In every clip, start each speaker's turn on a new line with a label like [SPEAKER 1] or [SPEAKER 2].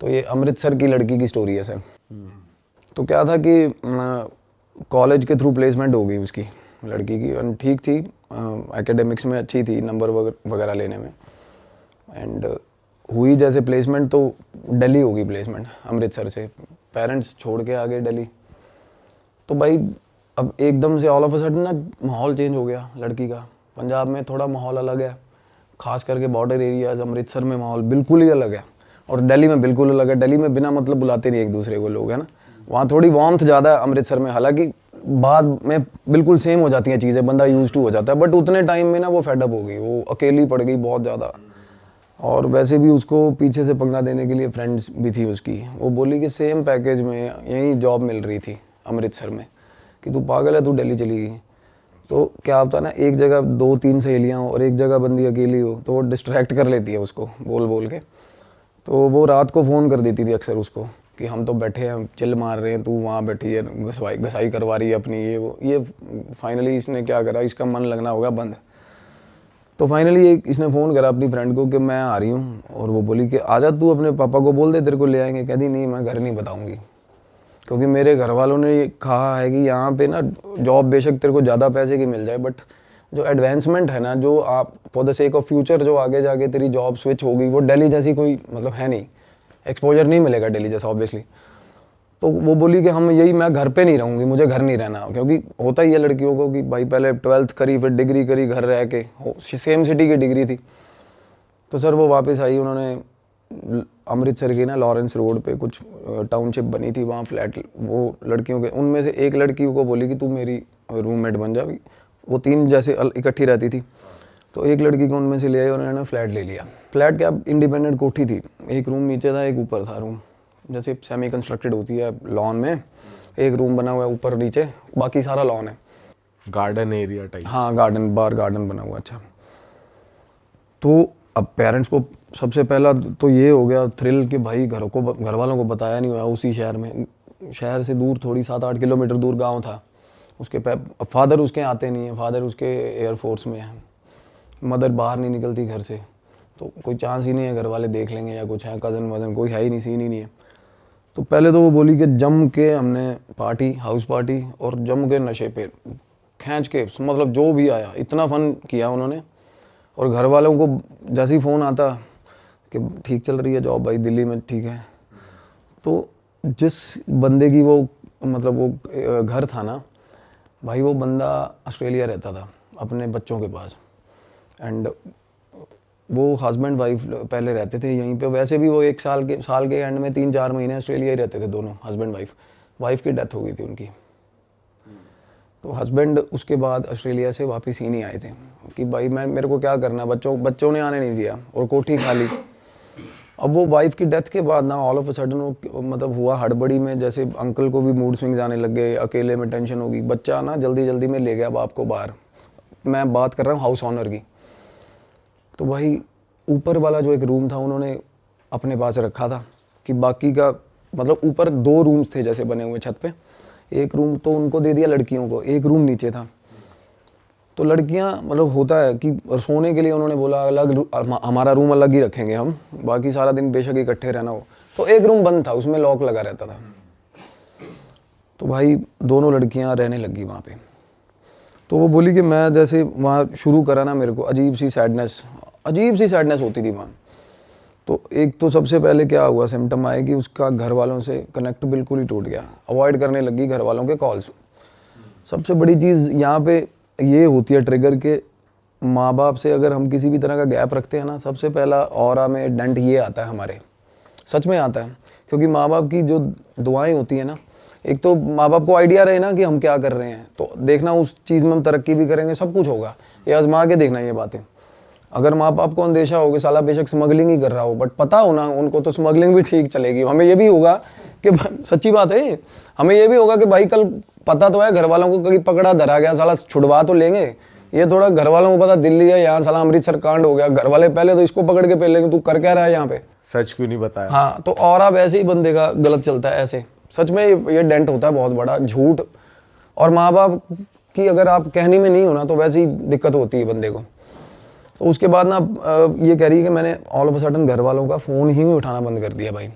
[SPEAKER 1] तो ये अमृतसर की लड़की की स्टोरी है सर। तो क्या था कि कॉलेज के थ्रू प्लेसमेंट हो गई उसकी लड़की की, और ठीक थी, एकेडमिक्स में अच्छी थी, नंबर वगैरह लेने में। एंड हुई जैसे प्लेसमेंट तो दिल्ली होगी प्लेसमेंट, अमृतसर से पेरेंट्स छोड़ के आ गए दिल्ली। तो भाई अब एकदम से ऑल ऑफ अ सडन ना माहौल चेंज हो गया लड़की का। पंजाब में थोड़ा माहौल अलग है, खास करके बॉर्डर एरियाज, अमृतसर में माहौल बिल्कुल ही अलग है, और दिल्ली में बिल्कुल अलग है। दिल्ली में बिना मतलब बुलाते नहीं एक दूसरे को लोग, है ना। वहाँ थोड़ी वार्मथ ज़्यादा है अमृतसर में, हालांकि बाद में बिल्कुल सेम हो जाती हैं चीज़ें, बंदा यूज टू हो जाता है, बट उतने टाइम में ना वो फेडअप हो गई, वो अकेली पड़ गई बहुत ज़्यादा। और वैसे भी उसको पीछे से पंगा देने के लिए फ्रेंड्स भी थी उसकी। वो बोली कि सेम पैकेज में यहीं जॉब मिल रही थी अमृतसर में, कि तू पागल है, तू दिल्ली चली गई। तो क्या होता है ना, एक जगह 2-3 सहेलियाँ हो और एक जगह बंदी अकेली हो, तो वो डिस्ट्रैक्ट कर लेती है उसको बोल बोल के। तो वो रात को फ़ोन कर देती थी अक्सर उसको कि हम तो बैठे हैं, चिल मार रहे हैं, तू वहाँ बैठी है, घसाई करवा रही है अपनी, ये फाइनली इसने क्या करा, इसका मन लगना होगा बंद। तो फाइनली इसने फ़ोन करा अपनी फ्रेंड को कि मैं आ रही हूँ, और वो बोली कि आजा, तू अपने पापा को बोल दे, तेरे को ले आएंगे। कहती नहीं, मैं घर नहीं बताऊँगी, क्योंकि मेरे घर वालों ने ये कहा है कि यहाँ पे ना जॉब बेशक तेरे को ज़्यादा पैसे की मिल जाए, बट जो एडवांसमेंट है ना, जो आप for the sake of future जो आगे जाके तेरी जॉब स्विच होगी, वो दिल्ली जैसी कोई मतलब है नहीं, एक्सपोजर नहीं मिलेगा दिल्ली जैसा ऑब्वियसली। तो वो बोली कि हम यही, मैं घर पे नहीं रहूँगी, मुझे घर नहीं रहना, क्योंकि होता ही है लड़कियों को कि भाई पहले 12th करी, फिर डिग्री करी, घर रह के, सेम सिटी की डिग्री थी। तो सर वो वापस आई, उन्होंने अमृतसर की ना लॉरेंस रोड पे कुछ टाउनशिप बनी थी, वहाँ फ्लैट, वो लड़कियों के, उनमें से एक लड़की को बोली कि तू मेरी रूममेट बन जा। वो 3 जैसे इकट्ठी रहती थी, तो एक लड़की को उनमें से ले आई और उन्होंने फ्लैट ले लिया। फ्लैट क्या, इंडिपेंडेंट कोठी थी, एक रूम नीचे था, एक ऊपर था रूम, जैसे सेमी कंस्ट्रक्टेड होती है लॉन में, एक रूम बना हुआ है ऊपर नीचे, बाकी सारा लॉन है,
[SPEAKER 2] गार्डन एरिया टाइप।
[SPEAKER 1] हाँ गार्डन, बार गार्डन बना हुआ। अच्छा, तो अब पेरेंट्स को सबसे पहला तो ये हो गया थ्रिल कि भाई घर वालों को बताया नहीं हुआ, उसी शहर में, शहर से दूर थोड़ी 7-8 किलोमीटर दूर गांव था उसके। फादर उसके आते नहीं है, फादर उसके एयरफोर्स में है, मदर बाहर नहीं निकलती घर से, तो कोई चांस ही नहीं है घर वाले देख लेंगे या कुछ है, कज़न वज़न कोई है ही नहीं, सीन ही नहीं है। तो पहले तो वो बोली कि जम के हमने पार्टी, हाउस पार्टी, और जम के नशे पे खींच के, मतलब जो भी आया इतना फ़न किया उन्होंने। और घर वालों को जैसे ही फ़ोन आता कि ठीक चल रही है जॉब भाई दिल्ली में, ठीक है, तो जिस बंदे की वो मतलब वो घर था ना भाई, वो बंदा ऑस्ट्रेलिया रहता था अपने बच्चों के पास, एंड वो हस्बैंड वाइफ पहले रहते थे यहीं पे। वैसे भी वो एक साल के एंड में 3-4 महीने ऑस्ट्रेलिया ही रहते थे दोनों, हस्बैंड वाइफ की डेथ हो गई थी उनकी। तो हस्बैंड उसके बाद ऑस्ट्रेलिया से वापस ही नहीं आए थे कि भाई मेरे को क्या करना, बच्चों ने आने नहीं दिया और कोठी खाली। अब वो वाइफ की डेथ के बाद ना ऑल ऑफ अ सडन मतलब हुआ हड़बड़ी में, जैसे अंकल को भी मूड स्विंग्स आने लग गए, अकेले में टेंशन होगी, बच्चा ना जल्दी में ले गया बाप को बाहर। मैं बात कर रहा हूँ हाउस ऑनर की। तो भाई ऊपर वाला जो एक रूम था उन्होंने अपने पास रखा था, कि बाकी का मतलब ऊपर 2 रूम्स थे जैसे बने हुए छत पे, एक रूम तो उनको दे दिया लड़कियों को, एक रूम नीचे था। तो लड़कियां मतलब होता है कि सोने के लिए उन्होंने बोला अलग, हमारा रूम अलग ही रखेंगे हम, बाकी सारा दिन बेशक इकट्ठे रहना हो। तो एक रूम बंद था, उसमें लॉक लगा रहता था। तो भाई दोनों लड़कियां रहने लगी वहाँ पे। तो वो बोली कि मैं जैसे वहाँ शुरू करा ना, मेरे को अजीब सी सैडनेस होती थी वहाँ। तो एक तो सबसे पहले क्या हुआ, सिम्टम आए कि उसका घर वालों से कनेक्ट बिल्कुल ही टूट गया, अवॉइड करने लगी घर वालों के कॉल्स। सबसे बड़ी चीज़ यहाँ पे ये होती है ट्रिगर के, माँ बाप से अगर हम किसी भी तरह का गैप रखते हैं ना, सबसे पहला ऑरा में डेंट ये आता है हमारे, सच में आता है। क्योंकि माँ बाप की जो दुआएं होती है ना, एक तो माँ बाप को आइडिया रहे ना कि हम क्या कर रहे हैं, तो देखना उस चीज़ में हम तरक्की भी करेंगे, सब कुछ होगा, ये आजमा के देखना ये बातें। अगर माँ बाप को अंदेशा हो कि साला बेशक स्मगलिंग ही कर रहा हो, बट पता हो ना उनको, तो स्मगलिंग भी ठीक चलेगी। हमें ये भी होगा कि सच्ची बात है, हमें ये भी होगा कि भाई कल पता तो है घर वालों को, कहीं पकड़ा धरा गया साला छुड़वा तो लेंगे। ये थोड़ा घर वालों को पता दिल्ली है, यहाँ साला अमृतसर कांड हो गया, घर वाले पहले तो इसको पकड़ के पहले लेंगे, तू कर क्या रहा है यहाँ पे,
[SPEAKER 2] सच क्यों नहीं बताया।
[SPEAKER 1] हाँ, तो और आप ऐसे ही बंदे का गलत चलता है ऐसे। सच में ये डेंट होता है बहुत बड़ा, झूठ। और माँ बाप की अगर आप कहने में नहीं होना तो वैसे ही दिक्कत होती है बंदे को। तो उसके बाद ना ये कह रही है कि मैंने ऑल ऑफ अ सडन घर वालों का फ़ोन ही उठाना बंद कर दिया भाई।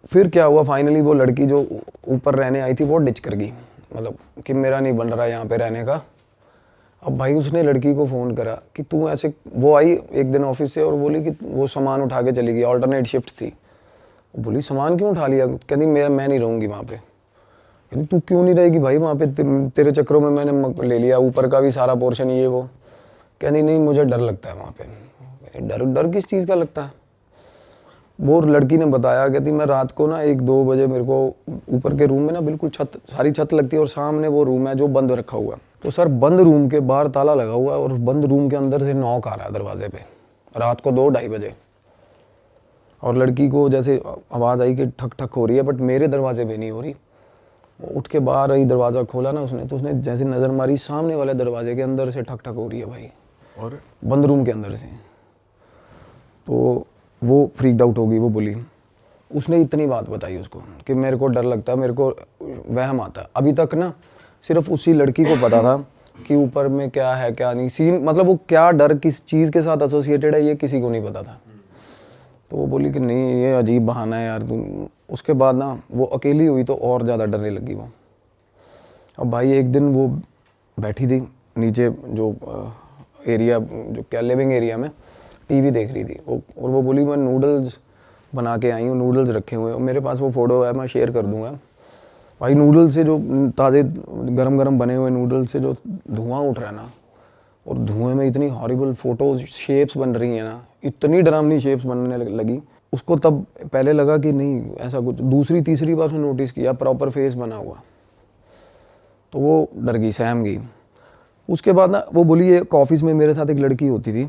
[SPEAKER 1] फिर क्या हुआ, फाइनली वो लड़की जो ऊपर रहने आई थी वो डिच कर गई, मतलब कि मेरा नहीं बन रहा यहाँ पे रहने का। अब भाई उसने लड़की को फ़ोन करा कि तू ऐसे, वो आई एक दिन ऑफिस से और बोली कि वो सामान उठा के चली गई, ऑल्टरनेट शिफ्ट थी। वो बोली सामान क्यों उठा लिया, कहती मैं नहीं रहूँगी वहाँ पे। कहती तू क्यों नहीं रहेगी भाई वहाँ पे, तेरे चक्करों में मैंने ले लिया ऊपर का भी सारा पोर्शन ये वो। कहती नहीं मुझे डर लगता है वहाँ पे। डर डर किस चीज़ का लगता है। वो लड़की ने बताया, कहती मैं रात को ना 1-2 बजे मेरे को ऊपर के रूम में ना बिल्कुल सारी छत लगती है और सामने वो रूम है जो बंद रखा हुआ है। तो सर बंद रूम के बाहर ताला लगा हुआ है और बंद रूम के अंदर से नॉक आ रहा है दरवाजे पे, रात को 2-2:30 बजे। और लड़की को जैसे आवाज़ आई कि ठक ठक हो रही है, बट मेरे दरवाजे पे नहीं हो रही। वो उठ के बाहर आई, दरवाज़ा खोला ना उसने, तो उसने जैसे नज़र मारी सामने वाले दरवाजे के अंदर से ठक ठक हो रही है भाई,
[SPEAKER 2] और
[SPEAKER 1] बंद रूम के अंदर से। तो वो फ्रीक्ड आउट हो गई। वो बोली, उसने इतनी बात बताई उसको कि मेरे को डर लगता है, मेरे को वहम आता है। अभी तक ना सिर्फ उसी लड़की को पता था कि ऊपर में क्या है क्या नहीं, सीन मतलब वो क्या डर किस चीज़ के साथ एसोसिएटेड है ये किसी को नहीं पता था। तो वो बोली कि नहीं ये अजीब बहाना है यार तुम। उसके बाद ना वो अकेली हुई तो और ज़्यादा डरने लगी वो। अब भाई एक दिन वो बैठी थी नीचे जो एरिया जो क्या लिविंग एरिया में टीवी देख रही थी और वो बोली मैं नूडल्स बना के आई हूँ, नूडल्स रखे हुए हैं, मेरे पास वो फ़ोटो है मैं शेयर कर दूँगा। भाई नूडल्स से जो ताज़े गरम गरम बने हुए नूडल्स से जो धुआं उठ रहा है ना, और धुएं में इतनी हॉरिबल फोटोज शेप्स बन रही हैं ना, इतनी डरावनी शेप्स बनने लगी। उसको तब पहले लगा कि नहीं ऐसा कुछ, दूसरी तीसरी बार उसने नोटिस किया प्रॉपर फेस बना हुआ, तो वो डर गई, सहम गई। उसके बाद ना वो बोली एक ऑफिस में मेरे साथ एक लड़की होती थी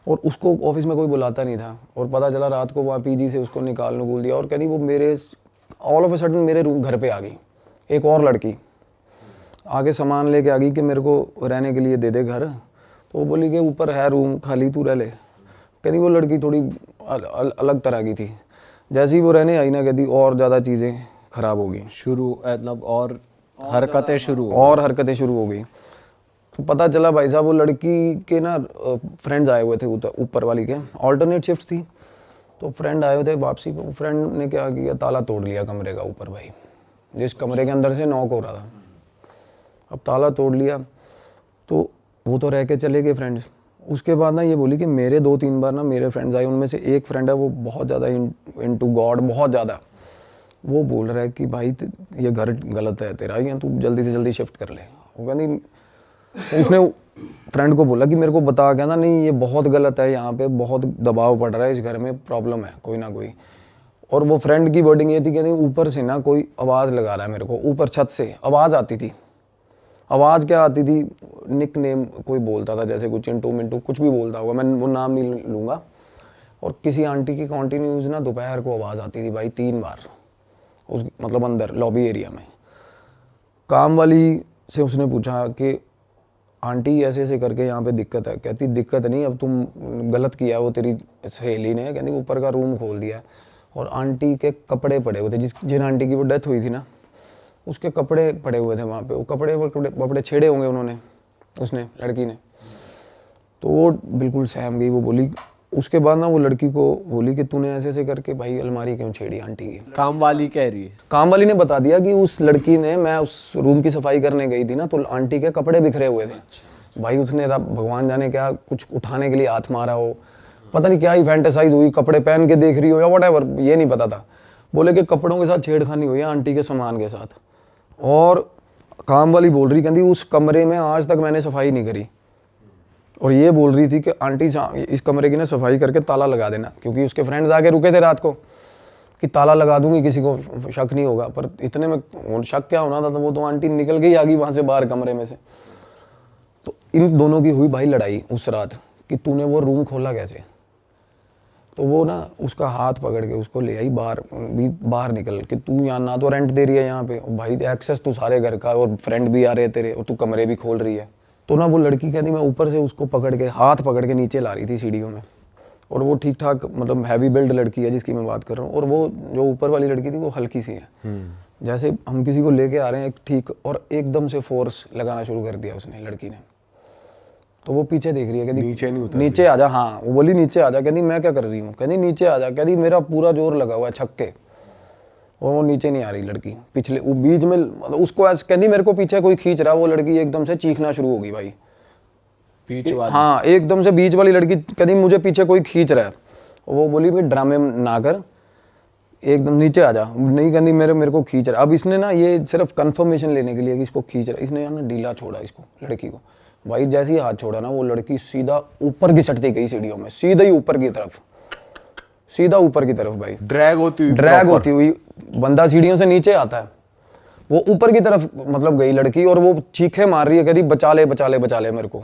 [SPEAKER 1] और उसको ऑफिस में कोई बुलाता नहीं था, और पता चला रात को वहाँ पीजी से उसको निकालने बोल दिया। और कहती वो मेरे ऑल ऑफ ए सडन मेरे रूम घर पे आ गई, एक और लड़की आगे सामान लेके आ गई कि मेरे को रहने के लिए दे दे घर। तो वो बोली कि ऊपर है रूम खाली तू रह ले। कहती वो लड़की थोड़ी अलग तरह की थी। जैसे ही वो रहने आई ना, कहती और ज़्यादा चीज़ें ख़राब हो गई,
[SPEAKER 3] शुरू मतलब और हरकतें शुरू हो
[SPEAKER 1] गई। तो पता चला भाई साहब वो लड़की के ना फ्रेंड्स आए हुए थे ऊपर वाली के, ऑल्टरनेट शिफ्ट थी, तो फ्रेंड आए हुए थे वापसी पे। फ्रेंड ने क्या किया, ताला तोड़ लिया कमरे का ऊपर भाई, जिस कमरे के अंदर से नॉक हो रहा था। अब ताला तोड़ लिया तो वो तो रह के चले गए फ्रेंड्स। उसके बाद ना ये बोली कि मेरे 2-3 बार ना मेरे फ्रेंड्स आए, उनमें से एक फ्रेंड है वो बहुत ज़्यादा इनटू गॉड, बहुत ज़्यादा। वो बोल रहा है कि भाई ये घर गलत है तेरा, या तू जल्दी से जल्दी शिफ्ट कर ले। वो कहती उसने फ्रेंड को बोला कि मेरे को बता के ना, नहीं ये बहुत गलत है, यहाँ पे बहुत दबाव पड़ रहा है, इस घर में प्रॉब्लम है कोई ना कोई। और वो फ्रेंड की वर्डिंग ये थी कि ऊपर से ना कोई आवाज़ लगा रहा है मेरे को, ऊपर छत से आवाज़ आती थी। आवाज़ क्या आती थी, निक नेम कोई बोलता था, जैसे कुछ चिंटू मिंटू कुछ भी बोलता होगा, मैं वो नाम नहीं लूँगा। और किसी आंटी की कॉन्टीन्यूज ना दोपहर को आवाज़ आती थी भाई 3 बार, उस मतलब अंदर लॉबी एरिया में। काम वाली से उसने पूछा कि आंटी ऐसे ऐसे करके यहाँ पे दिक्कत है। कहती दिक्कत नहीं, अब तुम गलत किया, वो तेरी सहेली ने कहती ऊपर का रूम खोल दिया और आंटी के कपड़े पड़े हुए थे, जिन आंटी की वो डेथ हुई थी ना, उसके कपड़े पड़े हुए थे वहाँ पे। वो कपड़े छेड़े होंगे उन्होंने, उसने लड़की ने। तो वो बिल्कुल सहम गई। वो बोली उसके बाद ना वो लड़की को बोली कि तूने ऐसे ऐसे करके भाई अलमारी क्यों छेड़ी आंटी की।
[SPEAKER 3] काम वाली कह रही है,
[SPEAKER 1] काम वाली ने बता दिया कि उस लड़की ने, मैं उस रूम की सफाई करने गई थी ना, तो आंटी के कपड़े बिखरे हुए थे भाई। उसने भगवान जाने क्या कुछ उठाने के लिए हाथ मारा हो, पता नहीं क्या ही फैंटेसाइज हुई, कपड़े पहन के देख रही हो या व्हाटएवर, ये नहीं पता था। बोले कि कपड़ों के साथ छेड़खानी हुई है आंटी के सामान के साथ। और काम वाली बोल रही, कहती उस कमरे में आज तक मैंने सफाई नहीं करी, और ये बोल रही थी कि आंटी इस कमरे की ना सफाई करके ताला लगा देना, क्योंकि उसके फ्रेंड्स आके रुके थे रात को कि ताला लगा दूंगी, किसी को शक नहीं होगा। पर इतने में शक क्या होना था, तो वो तो आंटी निकल गई, आ गई वहाँ से बाहर कमरे में से। तो इन दोनों की हुई भाई लड़ाई उस रात कि तूने वो रूम खोला कैसे। तो वो ना उसका हाथ पकड़ के उसको ले आई बाहर निकल के, तू यहाँ ना तो रेंट दे रही है यहाँ पे, और भाई एक्सेस तू सारे घर का, और फ्रेंड भी आ रहे तेरे, और तू कमरे भी खोल रही है। तो ना वो लड़की कहती मैं ऊपर से उसको पकड़ के, हाथ पकड़ के नीचे ला रही थी सीढ़ियों में। और वो ठीक ठाक मतलब हैवी बिल्ड लड़की है जिसकी मैं बात कर रहा हूँ, और वो जो ऊपर वाली लड़की थी वो हल्की सी है। जैसे हम किसी को लेके आ रहे हैं ठीक, और एकदम से फोर्स लगाना शुरू कर दिया उसने लड़की ने। तो वो पीछे देख रही है, कहती नीचे आ जा। हाँ वो बोली नीचे आ जा। कहती मैं क्या कर रही हूँ, कहती नीचे आ जा। कहती मेरा पूरा जोर लगा हुआ है छक्के, और वो नीचे नहीं आ रही लड़की, पिछले वो बीच में, मतलब उसको ऐसे कहती मेरे को पीछे कोई खींच रहा है, वो लड़की एकदम से चीखना शुरू होगी भाई।
[SPEAKER 3] बीच वाली।
[SPEAKER 1] हाँ, एकदम से बीच वाली लड़की कहती मुझे पीछे कोई खींच रहा है। वो बोली भाई ड्रामे ना कर, एकदम नीचे आ जा। नहीं कहती मेरे को खींच रहा है। अब इसने ना ये सिर्फ कंफर्मेशन लेने के लिए कि इसको खींच रहा है, इसने ना ढीला छोड़ा इसको, लड़की को। भाई जैसे ही हाथ छोड़ा ना, वो लड़की सीधा ऊपर घिसटती गई सीढ़ियों में, सीधा ही ऊपर की तरफ, सीधा ऊपर की तरफ भाई।
[SPEAKER 2] ड्रैग होती
[SPEAKER 1] हुई बंदा सीढ़ियों से नीचे आता है, वो ऊपर की तरफ मतलब गई लड़की, और वो चीखे मार रही है, कहती बचा ले बचा ले बचा ले मेरे को।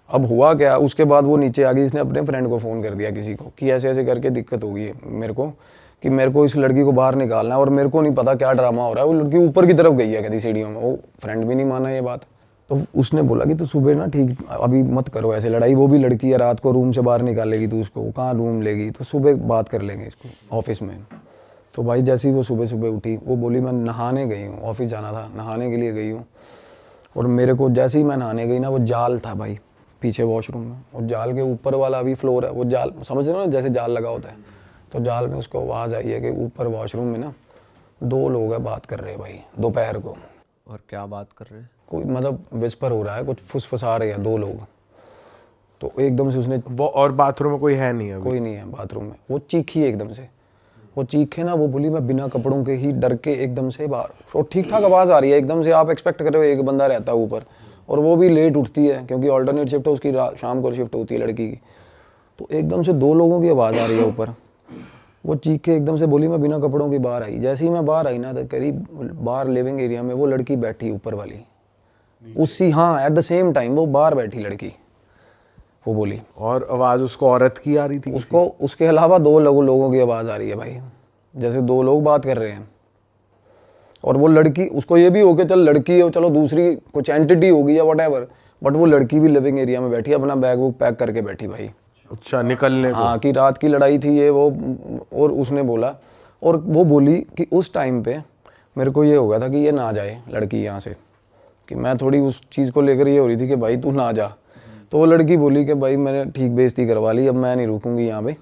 [SPEAKER 1] अब हुआ क्या, उसके बाद वो नीचे आ गई, इसने अपने फ्रेंड को फ़ोन कर दिया किसी को कि ऐसे ऐसे करके दिक्कत हो गई है मेरे को, कि मेरे को इस लड़की को बाहर निकालना है, और मेरे को नहीं पता क्या ड्रामा हो रहा है। वो लड़की ऊपर की तरफ गई है कहती सीढ़ियों में। वो फ्रेंड भी नहीं माना ये बात। तो उसने बोला कि तो सुबह ना ठीक, अभी मत करो ऐसे लड़ाई, वो भी लड़की है, रात को रूम से बाहर निकालेगी तो उसको कहाँ रूम लेगी, तो सुबह बात कर लेंगे इसको ऑफिस में। तो भाई जैसे ही वो सुबह सुबह उठी, वो बोली मैं नहाने गई हूँ, ऑफिस जाना था, नहाने के लिए गई हूँ। और मेरे को जैसे ही मैं नहाने गई ना, वो जाल था भाई पीछे वॉशरूम में, और जाल के ऊपर वाला अभी फ्लोर है, वो जाल समझ रहे हो ना, जैसे जाल लगा होता है, तो जाल में उसको आवाज़ आई है कि ऊपर वॉशरूम में ना 2 लोग हैं बात कर रहे हैं भाई दोपहर को।
[SPEAKER 3] और क्या बात कर रहे हैं?
[SPEAKER 1] कोई मतलब विस्पर हो रहा है, कुछ फुसफुसा रहे हैं 2 लोग। तो एकदम से उसने,
[SPEAKER 2] वो और बाथरूम में कोई है नहीं अभी?
[SPEAKER 1] कोई नहीं है बाथरूम में। वो चीखी एकदम से, वो चीखे ना, वो बोली मैं बिना कपड़ों के ही डर के एकदम से बाहर, और ठीक ठाक आवाज़ आ रही है एकदम से, आप एक्सपेक्ट कर रहे हो एक बंदा रहता है ऊपर, और वो भी लेट उठती है क्योंकि ऑल्टरनेट शिफ्ट है उसकी, शाम को शिफ्ट होती है लड़की की। तो एकदम से 2 लोगों की आवाज़ आ रही है ऊपर। वो चीखे एकदम से बोली मैं बिना कपड़ों की बाहर आई। जैसे ही मैं बाहर आई ना, तो करीब बाहर लिविंग एरिया में वो लड़की बैठी ऊपर वाली उसी, हाँ एट द सेम टाइम वो बाहर बैठी लड़की, वो बोली।
[SPEAKER 2] और आवाज़ उसको औरत की आ रही थी?
[SPEAKER 1] उसको उसके अलावा 2 लोगों की आवाज़ आ रही है भाई, जैसे 2 लोग बात कर रहे हैं। और वो लड़की, उसको ये भी हो कि चल लड़की है, चलो दूसरी कुछ एंटिटी होगी या व्हाटएवर, बट वो लड़की भी लिविंग एरिया में बैठी, अपना बैग वुग पैक करके बैठी भाई।
[SPEAKER 2] अच्छा, निकलने को?
[SPEAKER 1] हाँ, कि रात की लड़ाई थी ये वो। और उसने बोला, और वो बोली कि उस टाइम पे मेरे को ये हो गया था कि ये ना जाए लड़की यहाँ से, कि मैं थोड़ी उस चीज़ को लेकर ये हो रही थी कि भाई तू ना जा। तो वो लड़की बोली कि भाई मैंने ठीक बेइज्जती करवा ली, अब मैं नहीं रुकूंगी यहाँ पे,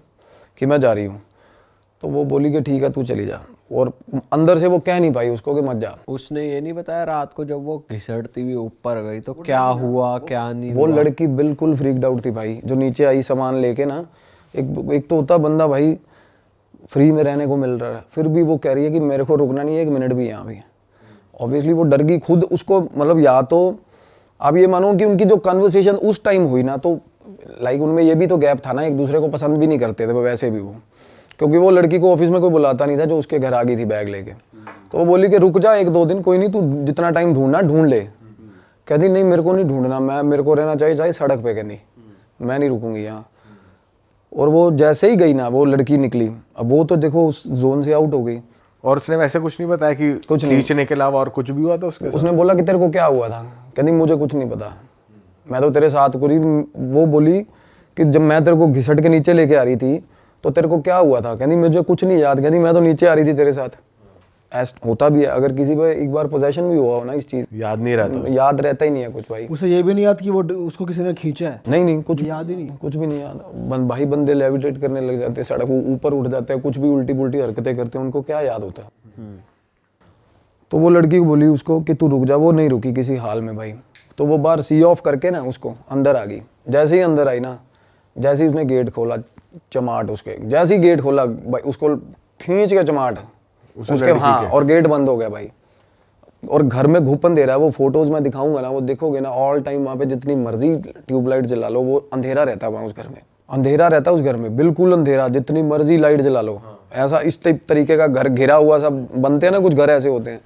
[SPEAKER 1] कि मैं जा रही हूँ। तो वो बोली कि ठीक है तू चली जा, और अंदर से वो कह नहीं पाई उसको कि मत जा।
[SPEAKER 3] उसने ये नहीं बताया रात को जब वो घिसटती हुई ऊपर गई तो क्या हुआ क्या नहीं
[SPEAKER 1] वो
[SPEAKER 3] हुआ?
[SPEAKER 1] लड़की बिल्कुल फ्रीक्ड आउट थी भाई, जो नीचे आई सामान लेके ना। एक तो होता बंदा भाई फ्री में रहने को मिल रहा है, फिर भी वो कह रही है कि मेरे को रुकना नहीं है 1 मिनट भी यहाँ पे। ऑब्वियसली वो डर गई खुद, उसको मतलब, या तो आप ये मानो कि उनकी जो कन्वर्सेशन उस टाइम हुई ना, तो लाइक उनमें ये भी तो गैप था ना, एक दूसरे को पसंद भी नहीं करते थे वैसे भी वो, क्योंकि वो लड़की को ऑफिस में कोई बुलाता नहीं था जो उसके घर आ गई थी बैग लेके। तो वो बोली कि रुक जा 1-2 दिन, कोई नहीं, तू जितना टाइम ढूंढना ढूंढ ले। कहती नहीं मेरे को नहीं ढूंढना, मेरे को रहना चाहिए चाहे सड़क पे, कहती मैं नहीं रुकूंगी यहाँ। और वो जैसे ही गई ना, वो लड़की निकली, अब वो तो देखो उस जोन से आउट हो गई।
[SPEAKER 2] और उसने वैसे कुछ नहीं बताया कि
[SPEAKER 1] कुछ नहीं।
[SPEAKER 2] खींचने के अलावा और कुछ भी हुआ था उसके साथ?
[SPEAKER 1] उसने बोला कि तेरे को क्या हुआ था, कहती मुझे कुछ नहीं पता, मैं तो तेरे साथ पूरी। वो बोली कि जब मैं तेरे को घिसट के नीचे लेके आ रही थी तो तेरे को क्या हुआ था, कहती मुझे कुछ नहीं याद, कहती मैं तो नीचे आ रही थी तेरे साथ। ऐसा होता भी है, अगर किसी पे एक बार पोजेशन भी हुआ हो ना इस चीज़,
[SPEAKER 2] याद नहीं रहता?
[SPEAKER 1] याद रहता ही नहीं है कुछ भाई।
[SPEAKER 4] उसे ये भी नहीं याद कि वो उसको किसी ने खींचा है?
[SPEAKER 1] नहीं कुछ
[SPEAKER 4] याद ही नहीं।
[SPEAKER 1] कुछ भी नहीं याद। भाई बंदे लेविटेट करने लग जाते हैं, सड़क ऊपर उठ जाते हैं, कुछ भी उल्टी पुल्टी हरकतें करते हैं, उनको क्या याद होता है। तो वो लड़की को बोली उसको कि तू रुक जा, वो नहीं रुकी किसी हाल में भाई। तो वो बाहर सी ऑफ करके ना उसको अंदर आ गई। जैसे ही अंदर आई ना, जैसे ही उसने गेट खोला, चमाट उसके, जैसे ही गेट खोला भाई उसको खींच के चमाट उसके, हाँ, और गेट बंद हो गया भाई। और घर में घूपन दे रहा है, वो फोटोज में दिखाऊंगा ना, वो देखोगे ना, ऑल टाइम वहाँ पे जितनी मर्जी ट्यूबलाइट जला लो, वो अंधेरा रहता है वहाँ उस घर में, अंधेरा रहता है उस घर में, बिल्कुल अंधेरा, जितनी मर्जी लाइट जला लो। ऐसा इस तरीके का घर घिरा हुआ सब बनते हैं ना, कुछ घर ऐसे होते हैं।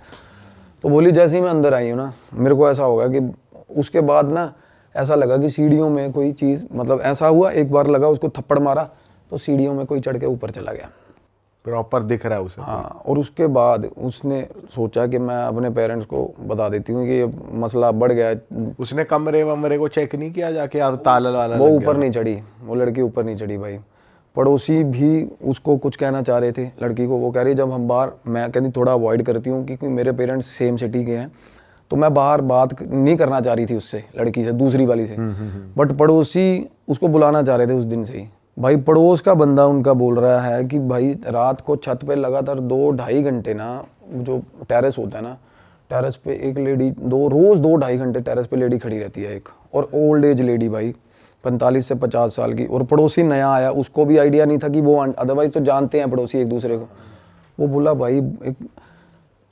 [SPEAKER 1] तो बोली जैसे ही मैं अंदर आई हूँ ना, मेरे को ऐसा होगा कि उसके बाद ना ऐसा लगा कि सीढ़ियों में कोई चीज़, मतलब ऐसा हुआ, एक बार लगा उसको थप्पड़ मारा तो सीढ़ियों में कोई चढ़ के ऊपर चला गया,
[SPEAKER 2] प्रॉपर दिख रहा है उसे?
[SPEAKER 1] हाँ। और उसके बाद उसने सोचा कि मैं अपने पेरेंट्स को बता देती हूँ कि ये मसला बढ़ गया है।
[SPEAKER 2] उसने कमरे वमरे को चेक नहीं किया जाके, या तो ताला वाला?
[SPEAKER 1] वो ऊपर नहीं चढ़ी, वो लड़की ऊपर नहीं चढ़ी भाई। पड़ोसी भी उसको कुछ कहना चाह रहे थे लड़की को, वो कह रही जब हम बाहर, मैं कहती थोड़ा अवॉइड करती हूँ क्योंकि मेरे पेरेंट्स सेम सिटी के हैं, तो मैं बाहर बात नहीं करना चाह रही थी उससे, लड़की से, दूसरी वाली से। बट पड़ोसी उसको बुलाना चाह रहे थे उस दिन से ही भाई पड़ोस का बंदा उनका बोल रहा है कि भाई रात को छत पे लगातार 2-2.5 घंटे ना, जो टेरेस होता है ना, टेरेस पे एक लेडी रोज 2-2.5 घंटे टेरेस पे लेडी खड़ी रहती है एक, और ओल्ड एज लेडी भाई 45 से 50 साल की, और पड़ोसी नया आया, उसको भी आइडिया नहीं था कि वो, अदरवाइज तो जानते हैं पड़ोसी एक दूसरे को। वो बोला भाई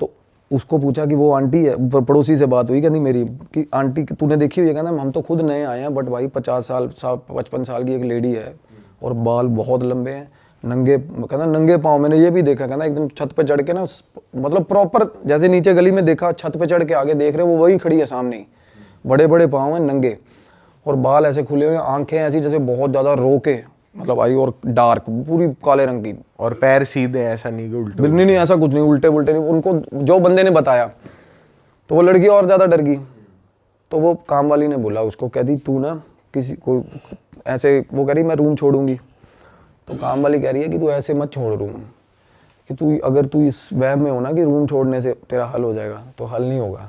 [SPEAKER 1] तो उसको पूछा कि वो आंटी है, पड़ोसी से बात हुई कहती मेरी कि आंटी तूने देखी हुई है? कहना हम तो खुद नए आए हैं, बट भाई 50 साल की एक लेडी है और बाल बहुत लंबे हैं, नंगे, कहना नंगे पाँव, मैंने ये भी देखा, कहना एकदम छत पे चढ़ के ना, मतलब प्रॉपर जैसे नीचे गली में देखा, छत पे चढ़ के आगे देख रहे वो वही खड़ी है सामने ही, बड़े बड़े पाँव हैं नंगे, और बाल ऐसे खुले हुए, आंखें ऐसी जैसे बहुत ज़्यादा रो के, मतलब आई, और डार्क पूरी काले रंग की,
[SPEAKER 2] और पैर सीधे, ऐसा नहीं कि उल्टे?
[SPEAKER 1] नहीं नहीं ऐसा कुछ नहीं, उल्टे उल्टे नहीं। उनको जो बंदे ने बताया तो वो लड़की और ज़्यादा डर गई, तो वो काम वाली ने बोला उसको, कह दी तू ना किसी को ऐसे, वो कह रही मैं रूम छोड़ूंगी, तो काम वाली कह रही है कि तू ऐसे मत छोड़ रूम, कि तू अगर तू इस वहम में हो ना कि रूम छोड़ने से तेरा हल हो जाएगा, तो हल नहीं होगा,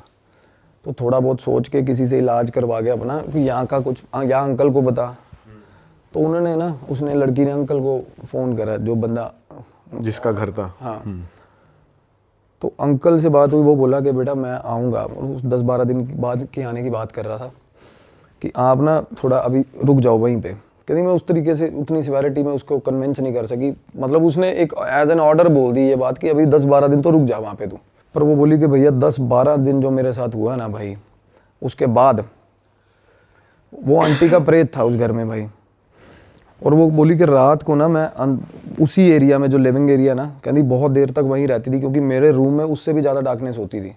[SPEAKER 1] तो थोड़ा बहुत सोच के किसी से इलाज करवा के अपना, कि यहाँ का कुछ, यहाँ अंकल को बता। तो उन्होंने ना, उसने लड़की ने अंकल को फ़ोन करा, जो बंदा
[SPEAKER 2] जिसका घर था।
[SPEAKER 1] हाँ, तो अंकल से बात हुई, वो बोला कि बेटा मैं आऊँगा, उस 10-12 दिन बाद के आने की बात कर रहा था, कि आप ना थोड़ा अभी रुक जाओ वहीं पे। कहती मैं उस तरीके से उतनी सिवेरिटी में उसको कन्विंस नहीं कर सकी, मतलब उसने एक एज एन ऑर्डर बोल दी ये बात कि अभी 10-12 दिन तो रुक जा वहाँ पे तू। पर वो बोली कि भैया 10-12 दिन जो मेरे साथ हुआ ना भाई, उसके बाद वो आंटी का प्रेत था उस घर में भाई। और वो बोली कि रात को ना मैं उसी एरिया में, जो लिविंग एरिया ना, कहती बहुत देर तक वहीं रहती थी, क्योंकि मेरे रूम में उससे भी ज़्यादा डार्कनेस होती थी,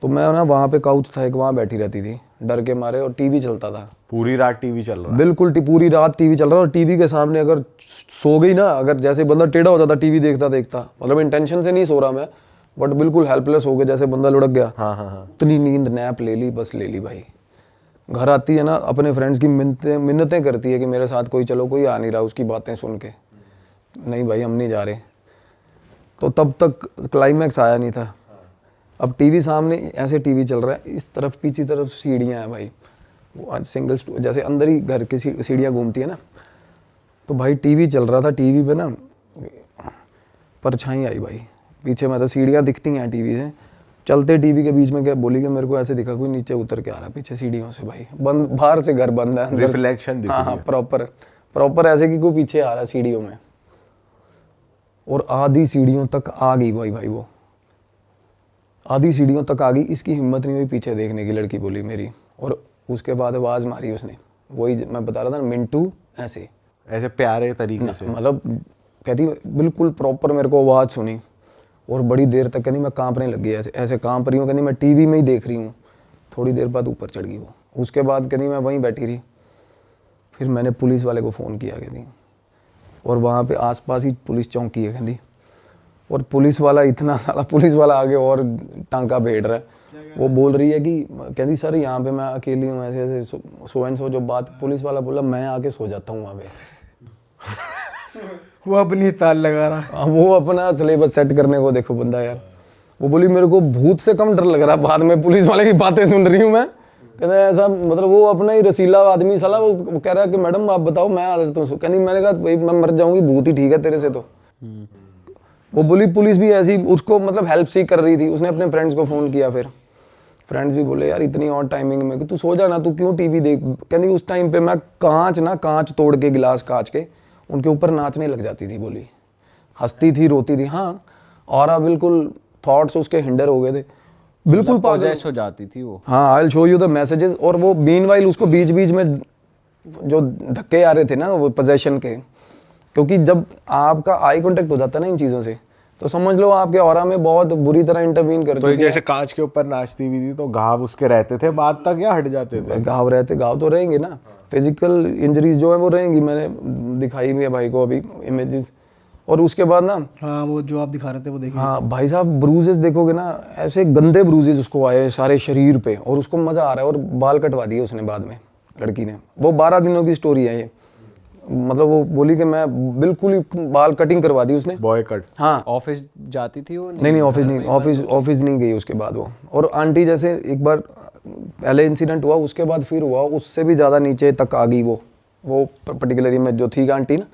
[SPEAKER 1] तो मैं ना वहाँ पे काउच था एक, वहाँ बैठी रहती थी डर के मारे, और टीवी चलता था
[SPEAKER 2] पूरी रात, टीवी चल रहा?
[SPEAKER 1] बिल्कुल पूरी रात टीवी चल रहा, और टीवी के सामने अगर सो गई ना, अगर जैसे बंदा टेढ़ा हो जाता टीवी देखता देखता, मतलब इंटेंशन से नहीं सो रहा मैं, बट बिल्कुल हेल्पलेस हो गया, जैसे बंदा लुढ़क गया,
[SPEAKER 2] हाँ।
[SPEAKER 1] इतनी नींद नैप ले ली, बस ले ली भाई। घर आती है ना, अपने फ्रेंड्स की मिन्नतें करती है कि मेरे साथ कोई चलो, कोई आ नहीं रहा, उसकी बातें सुन के, नहीं भाई हम नहीं जा रहे। तो तब तक क्लाइमैक्स आया नहीं था। अब टीवी सामने, ऐसे टीवी चल रहा है, इस तरफ पीछे तरफ सीढ़ियाँ हैं भाई, वो आज सिंगल जैसे अंदर ही घर की सीढ़ियाँ घूमती है ना, तो भाई टीवी चल रहा था, टीवी पे ना परछाई आई भाई पीछे, मतलब सीढ़ियाँ दिखती हैं टीवी से, चलते टीवी के बीच में क्या बोली कि मेरे को ऐसे दिखा कोई नीचे उतर के आ रहा है पीछे सीढ़ियों से भाई, बंद, बाहर से घर बंद है, अंदर
[SPEAKER 2] रिफ्लेक्शन दिख
[SPEAKER 1] हाँ, प्रॉपर ऐसे कि कोई पीछे आ रहा है सीढ़ियों में, और आधी सीढ़ियों तक आ गई भाई वो आधी सीढ़ियों तक आ गई, इसकी हिम्मत नहीं हुई पीछे देखने की, लड़की बोली मेरी, और उसके बाद आवाज़ मारी उसने, वही मैं बता रहा था मिंटू, ऐसे
[SPEAKER 2] प्यारे तरीके से,
[SPEAKER 1] मतलब कहती बिल्कुल प्रॉपर मेरे को आवाज़ सुनी, और बड़ी देर तक कहती मैं कांपने लग गई, ऐसे कांप रही हूँ, कहती मैं टीवी में ही देख रही हूँ। थोड़ी देर बाद ऊपर चढ़ गई वो, उसके बाद कहती मैं वहीं बैठी रही, फिर मैंने पुलिस वाले को फ़ोन किया कहती, और वहाँ पे आसपास ही पुलिस चौकी है कहती, और पुलिस वाला इतना सारा पुलिस वाला आगे और टांका भेड़ रहा है, वो बोल रही है कि कहती सर यहाँ पे मैं अकेली हूँ, ऐसे ऐसे सो एंड सो, जो बात पुलिस वाला बोला मैं आके सो जाता हूँ वहाँ पे।
[SPEAKER 4] वो अपनी ताल लगा रहा,
[SPEAKER 1] वो अपना सिलेबस सेट करने को देखो बंदा यार। वो बोली मेरे को भूत से कम डर लग रहा, बाद में पुलिस वाले की बातें सुन रही हूँ मैं, कहते ऐसा, मतलब वो अपना ही रसीला आदमी साला, वो कह रहा है कि मैडम आप बताओ मैं आ जाता हूँ, कहती मैंने कहा भाई मैं मर जाऊंगी, भूत ही ठीक है तेरे से तो। वो बोली पुलिस भी ऐसी उसको मतलब हेल्प सी कर रही थी, उसने अपने फ्रेंड्स को फ़ोन किया, फिर फ्रेंड्स भी बोले यार इतनी और टाइमिंग में कि तू सो जा ना, तू क्यों टीवी देख। कहती उस टाइम पे मैं कांच तोड़ के, गिलास कांच के उनके ऊपर नाचने लग जाती थी, बोली हंसती थी रोती थी, हाँ, और बिल्कुल थॉट्स उसके हिंडर हो गए थे, बिल्कुल
[SPEAKER 3] पॉजेस हो जाती थी वो।
[SPEAKER 1] हाँ, I will show you the messages. और वो मीनवाइल उसको बीच बीच में जो धक्के आ रहे थे ना वो पोजेशन के, क्योंकि जब आपका आई कांटेक्ट हो जाता है ना इन चीज़ों से, तो समझ लो आपके ऑरा में बहुत बुरी तरह इंटरवीन करती
[SPEAKER 2] तो जैसे कांच के ऊपर नाचती हुई थी, तो घाव उसके रहते थे बाद तक या हट जाते थे?
[SPEAKER 1] घाव तो रहेंगे ना, फिजिकल इंजरीज जो है वो रहेंगी, मैंने दिखाई भी है भाई को अभी इमेजेस। और उसके बाद ना,
[SPEAKER 4] हाँ वो जो आप दिखा रहे थे वो देखिए,
[SPEAKER 1] हाँ भाई साहब ब्रूजेस देखोगे ना, ऐसे गंदे ब्रूजेस उसको आए सारे शरीर पे, और उसको मज़ा आ रहा है, और बाल कटवा दिए उसने बाद में, लड़की ने। वो 12 दिनों की स्टोरी है ये, मतलब वो बोली कि मैं बिल्कुल ही बाल कटिंग करवा दी उसने,
[SPEAKER 2] बॉय कट।
[SPEAKER 1] हाँ,
[SPEAKER 3] ऑफिस जाती थी वो?
[SPEAKER 1] नहीं ऑफिस नहीं गई उसके बाद वो। और आंटी जैसे एक बार पहले इंसिडेंट हुआ, उसके बाद फिर हुआ, उससे भी ज़्यादा नीचे तक आ गई वो, वो पर्टिकुलर में जो थी आंटी ना,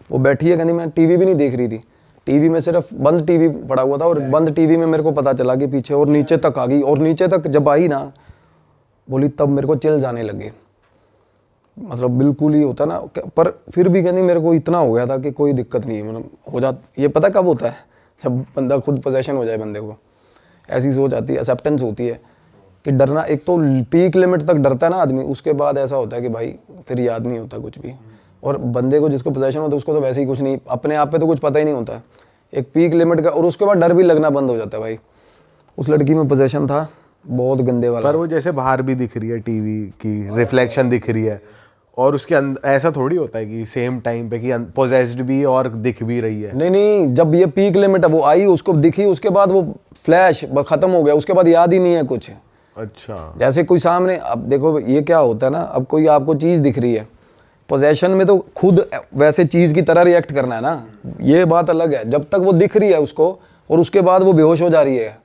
[SPEAKER 1] वो बैठी है, कहती मैं टीवी भी नहीं देख रही थी, टीवी में सिर्फ बंद टीवी पड़ा हुआ था, और बंद टीवी में मेरे को पता चला कि पीछे और नीचे तक आ गई, और नीचे तक जब आई ना बोली तब मेरे को चिल्स आने लगे, मतलब बिल्कुल ही होता ना, पर फिर भी कहती मेरे को इतना हो गया था कि कोई दिक्कत नहीं है, मतलब हो जाता, ये पता कब होता है, जब बंदा खुद पोजेशन हो जाए बंदे को, ऐसी सोच आती है, एक्सेप्टेंस होती है कि डरना, एक तो पीक लिमिट तक डरता है ना आदमी, उसके बाद ऐसा होता है कि भाई फिर याद नहीं होता कुछ भी, और बंदे को जिसको पोजेशन होता है उसको तो वैसे ही कुछ नहीं, अपने आप पे तो कुछ पता ही नहीं होता, एक पीक लिमिट का, और उसके बाद डर भी लगना बंद हो जाता है भाई। उस लड़की में पोजेशन था बहुत गंदे वाला।
[SPEAKER 2] पर वो जैसे बाहर भी दिख रही है, टीवी की रिफ्लेक्शन दिख रही है, और उसके अंदर ऐसा थोड़ी होता है कि सेम टाइम पे कि पोजेस्ड भी और दिख भी रही है।
[SPEAKER 1] नहीं नहीं, जब ये पीक लिमिट है वो आई, उसको दिखी, उसके बाद वो फ्लैश खत्म हो गया, उसके बाद याद ही नहीं है कुछ।
[SPEAKER 2] अच्छा,
[SPEAKER 1] जैसे कोई सामने, अब देखो ये क्या होता है ना, अब कोई आपको चीज़ दिख रही है, पोजेशन में तो खुद वैसे चीज़ की तरह रिएक्ट करना है ना, ये बात अलग है। जब तक वो दिख रही है उसको और उसके बाद वो बेहोश हो जा रही है,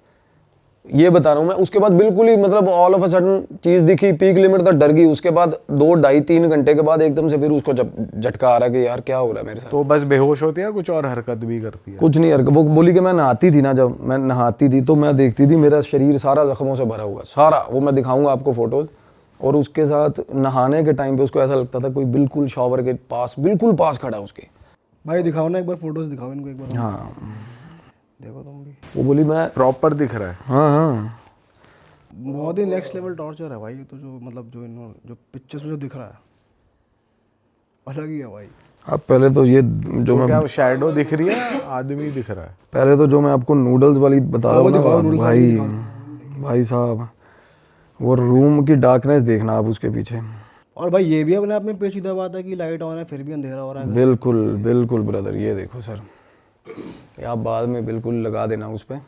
[SPEAKER 1] ये बता रहा हूँ मैं, उसके बाद बिल्कुल ही मतलब ऑल ऑफ अ सडन चीज़ दिखी, पीक लिमिट तक डर गई, उसके बाद 2, 2.5, 3 घंटे के बाद एकदम से फिर उसको झटका आ रहा है कि यार क्या हो रहा है मेरे साथ।
[SPEAKER 2] तो बस बेहोश होती है, कुछ और हरकत भी करती है?
[SPEAKER 1] कुछ नहीं हरकत, वो बोली कि मैं नहाती थी ना, जब मैं नहाती थी तो मैं देखती थी मेरा शरीर सारा जख्मों से भरा हुआ, सारा, वो मैं दिखाऊंगा आपको फोटोज़, और उसके साथ नहाने के टाइम पे उसको ऐसा लगता था कोई बिल्कुल शॉवर के पास, बिल्कुल पास खड़ा है उसके।
[SPEAKER 4] भाई दिखाओ ना एक बार, फोटोज दिखाओ इनको एक बार।
[SPEAKER 1] हाँ
[SPEAKER 4] देखो तुम भी,
[SPEAKER 1] वो बोली मैं,
[SPEAKER 2] प्रॉपर दिख रहा है।
[SPEAKER 1] हाँ हाँ
[SPEAKER 4] बहुत ही नेक्स्ट लेवल टॉर्चर है भाई ये तो, जो मतलब जो इन्होंने जो पिक्चर्स में जो दिख रहा है अलग ही है भाई।
[SPEAKER 1] अब पहले तो ये जो
[SPEAKER 2] तो
[SPEAKER 1] मैं,
[SPEAKER 2] क्या शैडो दिख रही है, आदमी दिख रहा है?
[SPEAKER 1] पहले तो जो मैं आपको नूडल्स वाली बता रहा हूँ ना
[SPEAKER 4] दिखाओ,
[SPEAKER 1] बात,
[SPEAKER 4] noodles
[SPEAKER 1] भाई
[SPEAKER 4] वाली
[SPEAKER 1] भाई साहब, वो रूम की डार्कनेस देखना आप उसके पीछे।
[SPEAKER 4] और भाई ये भी अपने आप में पेचीदा बात है कि लाइट ऑन है फिर भी अंधेरा हो रहा है।
[SPEAKER 1] बिल्कुल बिल्कुल ब्रदर, ये देखो सर, ये आप बाद में बिल्कुल लगा देना उस पर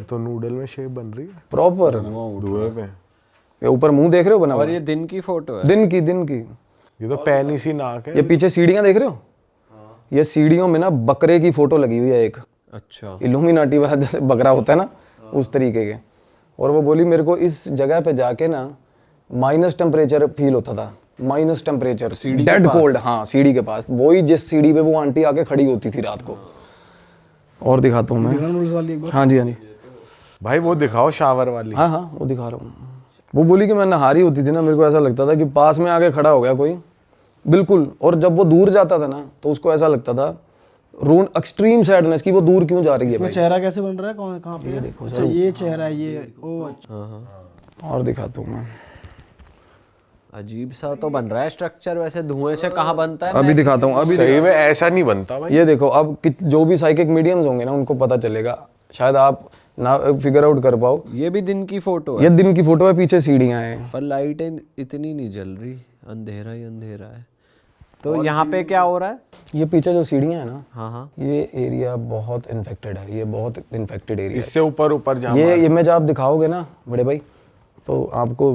[SPEAKER 2] तो नूडल में शेप बन रही है
[SPEAKER 1] प्रॉपर,
[SPEAKER 2] धुएं पे।
[SPEAKER 1] ये ऊपर मुंह देख रहे हो बना हुआ,
[SPEAKER 3] और ये दिन की फोटो है,
[SPEAKER 1] दिन की
[SPEAKER 2] ये तो पैनी सी नाक है।
[SPEAKER 1] ये पीछे सीढ़ियाँ देख रहे हो, ये सीढ़ियों में ना बकरे की फोटो लगी हुई है एक,
[SPEAKER 3] अच्छा
[SPEAKER 1] इल्यूमिनाटी वाला जैसे बकरा होता है ना उस तरीके के। और वो बोली मेरे को इस जगह पे जाके ना माइनस टेम्परेचर फील होता था, माइनस टेम्परेचर, डेड कोल्ड। हाँ सीढ़ी के पास, वही जिस सीढ़ी पे वो आंटी आके खड़ी होती थी रात को। और दिखाता हूँ मैं,
[SPEAKER 4] नूडल्स वाली एक बार।
[SPEAKER 1] हाँ जी हाँ जी,
[SPEAKER 2] भाई वो दिखाओ शावर वाली।
[SPEAKER 1] हाँ हाँ वो दिखा रहा हूँ। वो बोली कि मैं नहा रही होती थी ना, मेरे को ऐसा लगता था कि पास में आके खड़ा हो गया कोई, बिल्कुल। और जब वो दूर जाता था ना तो उसको ऐसा लगता था रोन, एक्सट्रीम सैडनेस की वो दूर क्यों जा रही है
[SPEAKER 4] इसमें
[SPEAKER 1] भाई।
[SPEAKER 4] चेहरा कैसे बन रहा है, कौन कहाँ पे? देखो अच्छा ये चेहरा है ये, ओ अच्छा।
[SPEAKER 1] और दिखाता हूँ मैं,
[SPEAKER 3] अजीब सा तो बन रहा है स्ट्रक्चर, वैसे धुएं से कहाँ बनता है?
[SPEAKER 1] अभी दिखाता हूँ, अभी
[SPEAKER 2] सही में ऐसा नहीं बनता भाई।
[SPEAKER 1] ये देखो, अब जो भी साइकिक मीडियम्स होंगे ना उनको पता चलेगा, शायद आप ना फिगर आउट कर पाओ।
[SPEAKER 3] ये भी दिन की फोटो है,
[SPEAKER 1] ये दिन की फोटो है, पीछे सीढ़ियाँ हैं,
[SPEAKER 3] पर लाइटें इतनी नहीं जल रही, अंधेरा ही अंधेरा है। तो यहाँ पे क्या हो रहा है?
[SPEAKER 1] ये पीछे जो सीढ़ियाँ हैं ना,
[SPEAKER 3] हाँ हाँ,
[SPEAKER 1] ये एरिया बहुत इन्फेक्टेड है, ये बहुत इन्फेक्टेड एरिया
[SPEAKER 2] इससे ऊपर ऊपर जहाँ
[SPEAKER 1] है। ये इमेज आप दिखाओगे ना बड़े भाई तो आपको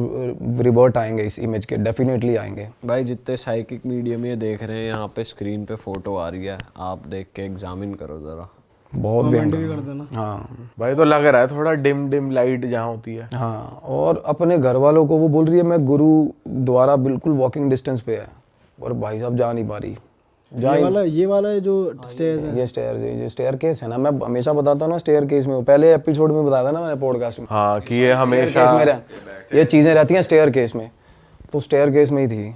[SPEAKER 1] रिवर्ट आएंगे इस इमेज के, डेफिनेटली आएंगे
[SPEAKER 3] भाई जितने साइकिक मीडियम ये देख रहे हैं, यहाँ पे स्क्रीन पे फोटो आ रही है, आप देख के एग्जामिन करो जरा।
[SPEAKER 1] बहुत
[SPEAKER 4] कमेंट
[SPEAKER 1] भयंकर।
[SPEAKER 4] भी कर देना।
[SPEAKER 1] हाँ
[SPEAKER 2] भाई तो लग रहा है थोड़ा डिम लाइट जहाँ होती है।
[SPEAKER 1] हाँ, और अपने घर वालों को वो बोल रही है मैं गुरु द्वारा बिल्कुल वॉकिंग डिस्टेंस पे है, और भाई साहब जा नहीं पा रही।
[SPEAKER 4] ये वाला जो स्टेयर्स है,
[SPEAKER 1] ये स्टेयर केस है ना, मैं हमेशा बताता हूँ ना स्टेयर केस में, पहले एपिसोड में बताया था ना मैंने पॉडकास्ट में,
[SPEAKER 2] हाँ कि ये हमेशा
[SPEAKER 1] ये चीज़ें रहती हैं स्टेयर केस में, तो स्टेयर केस में ही थी।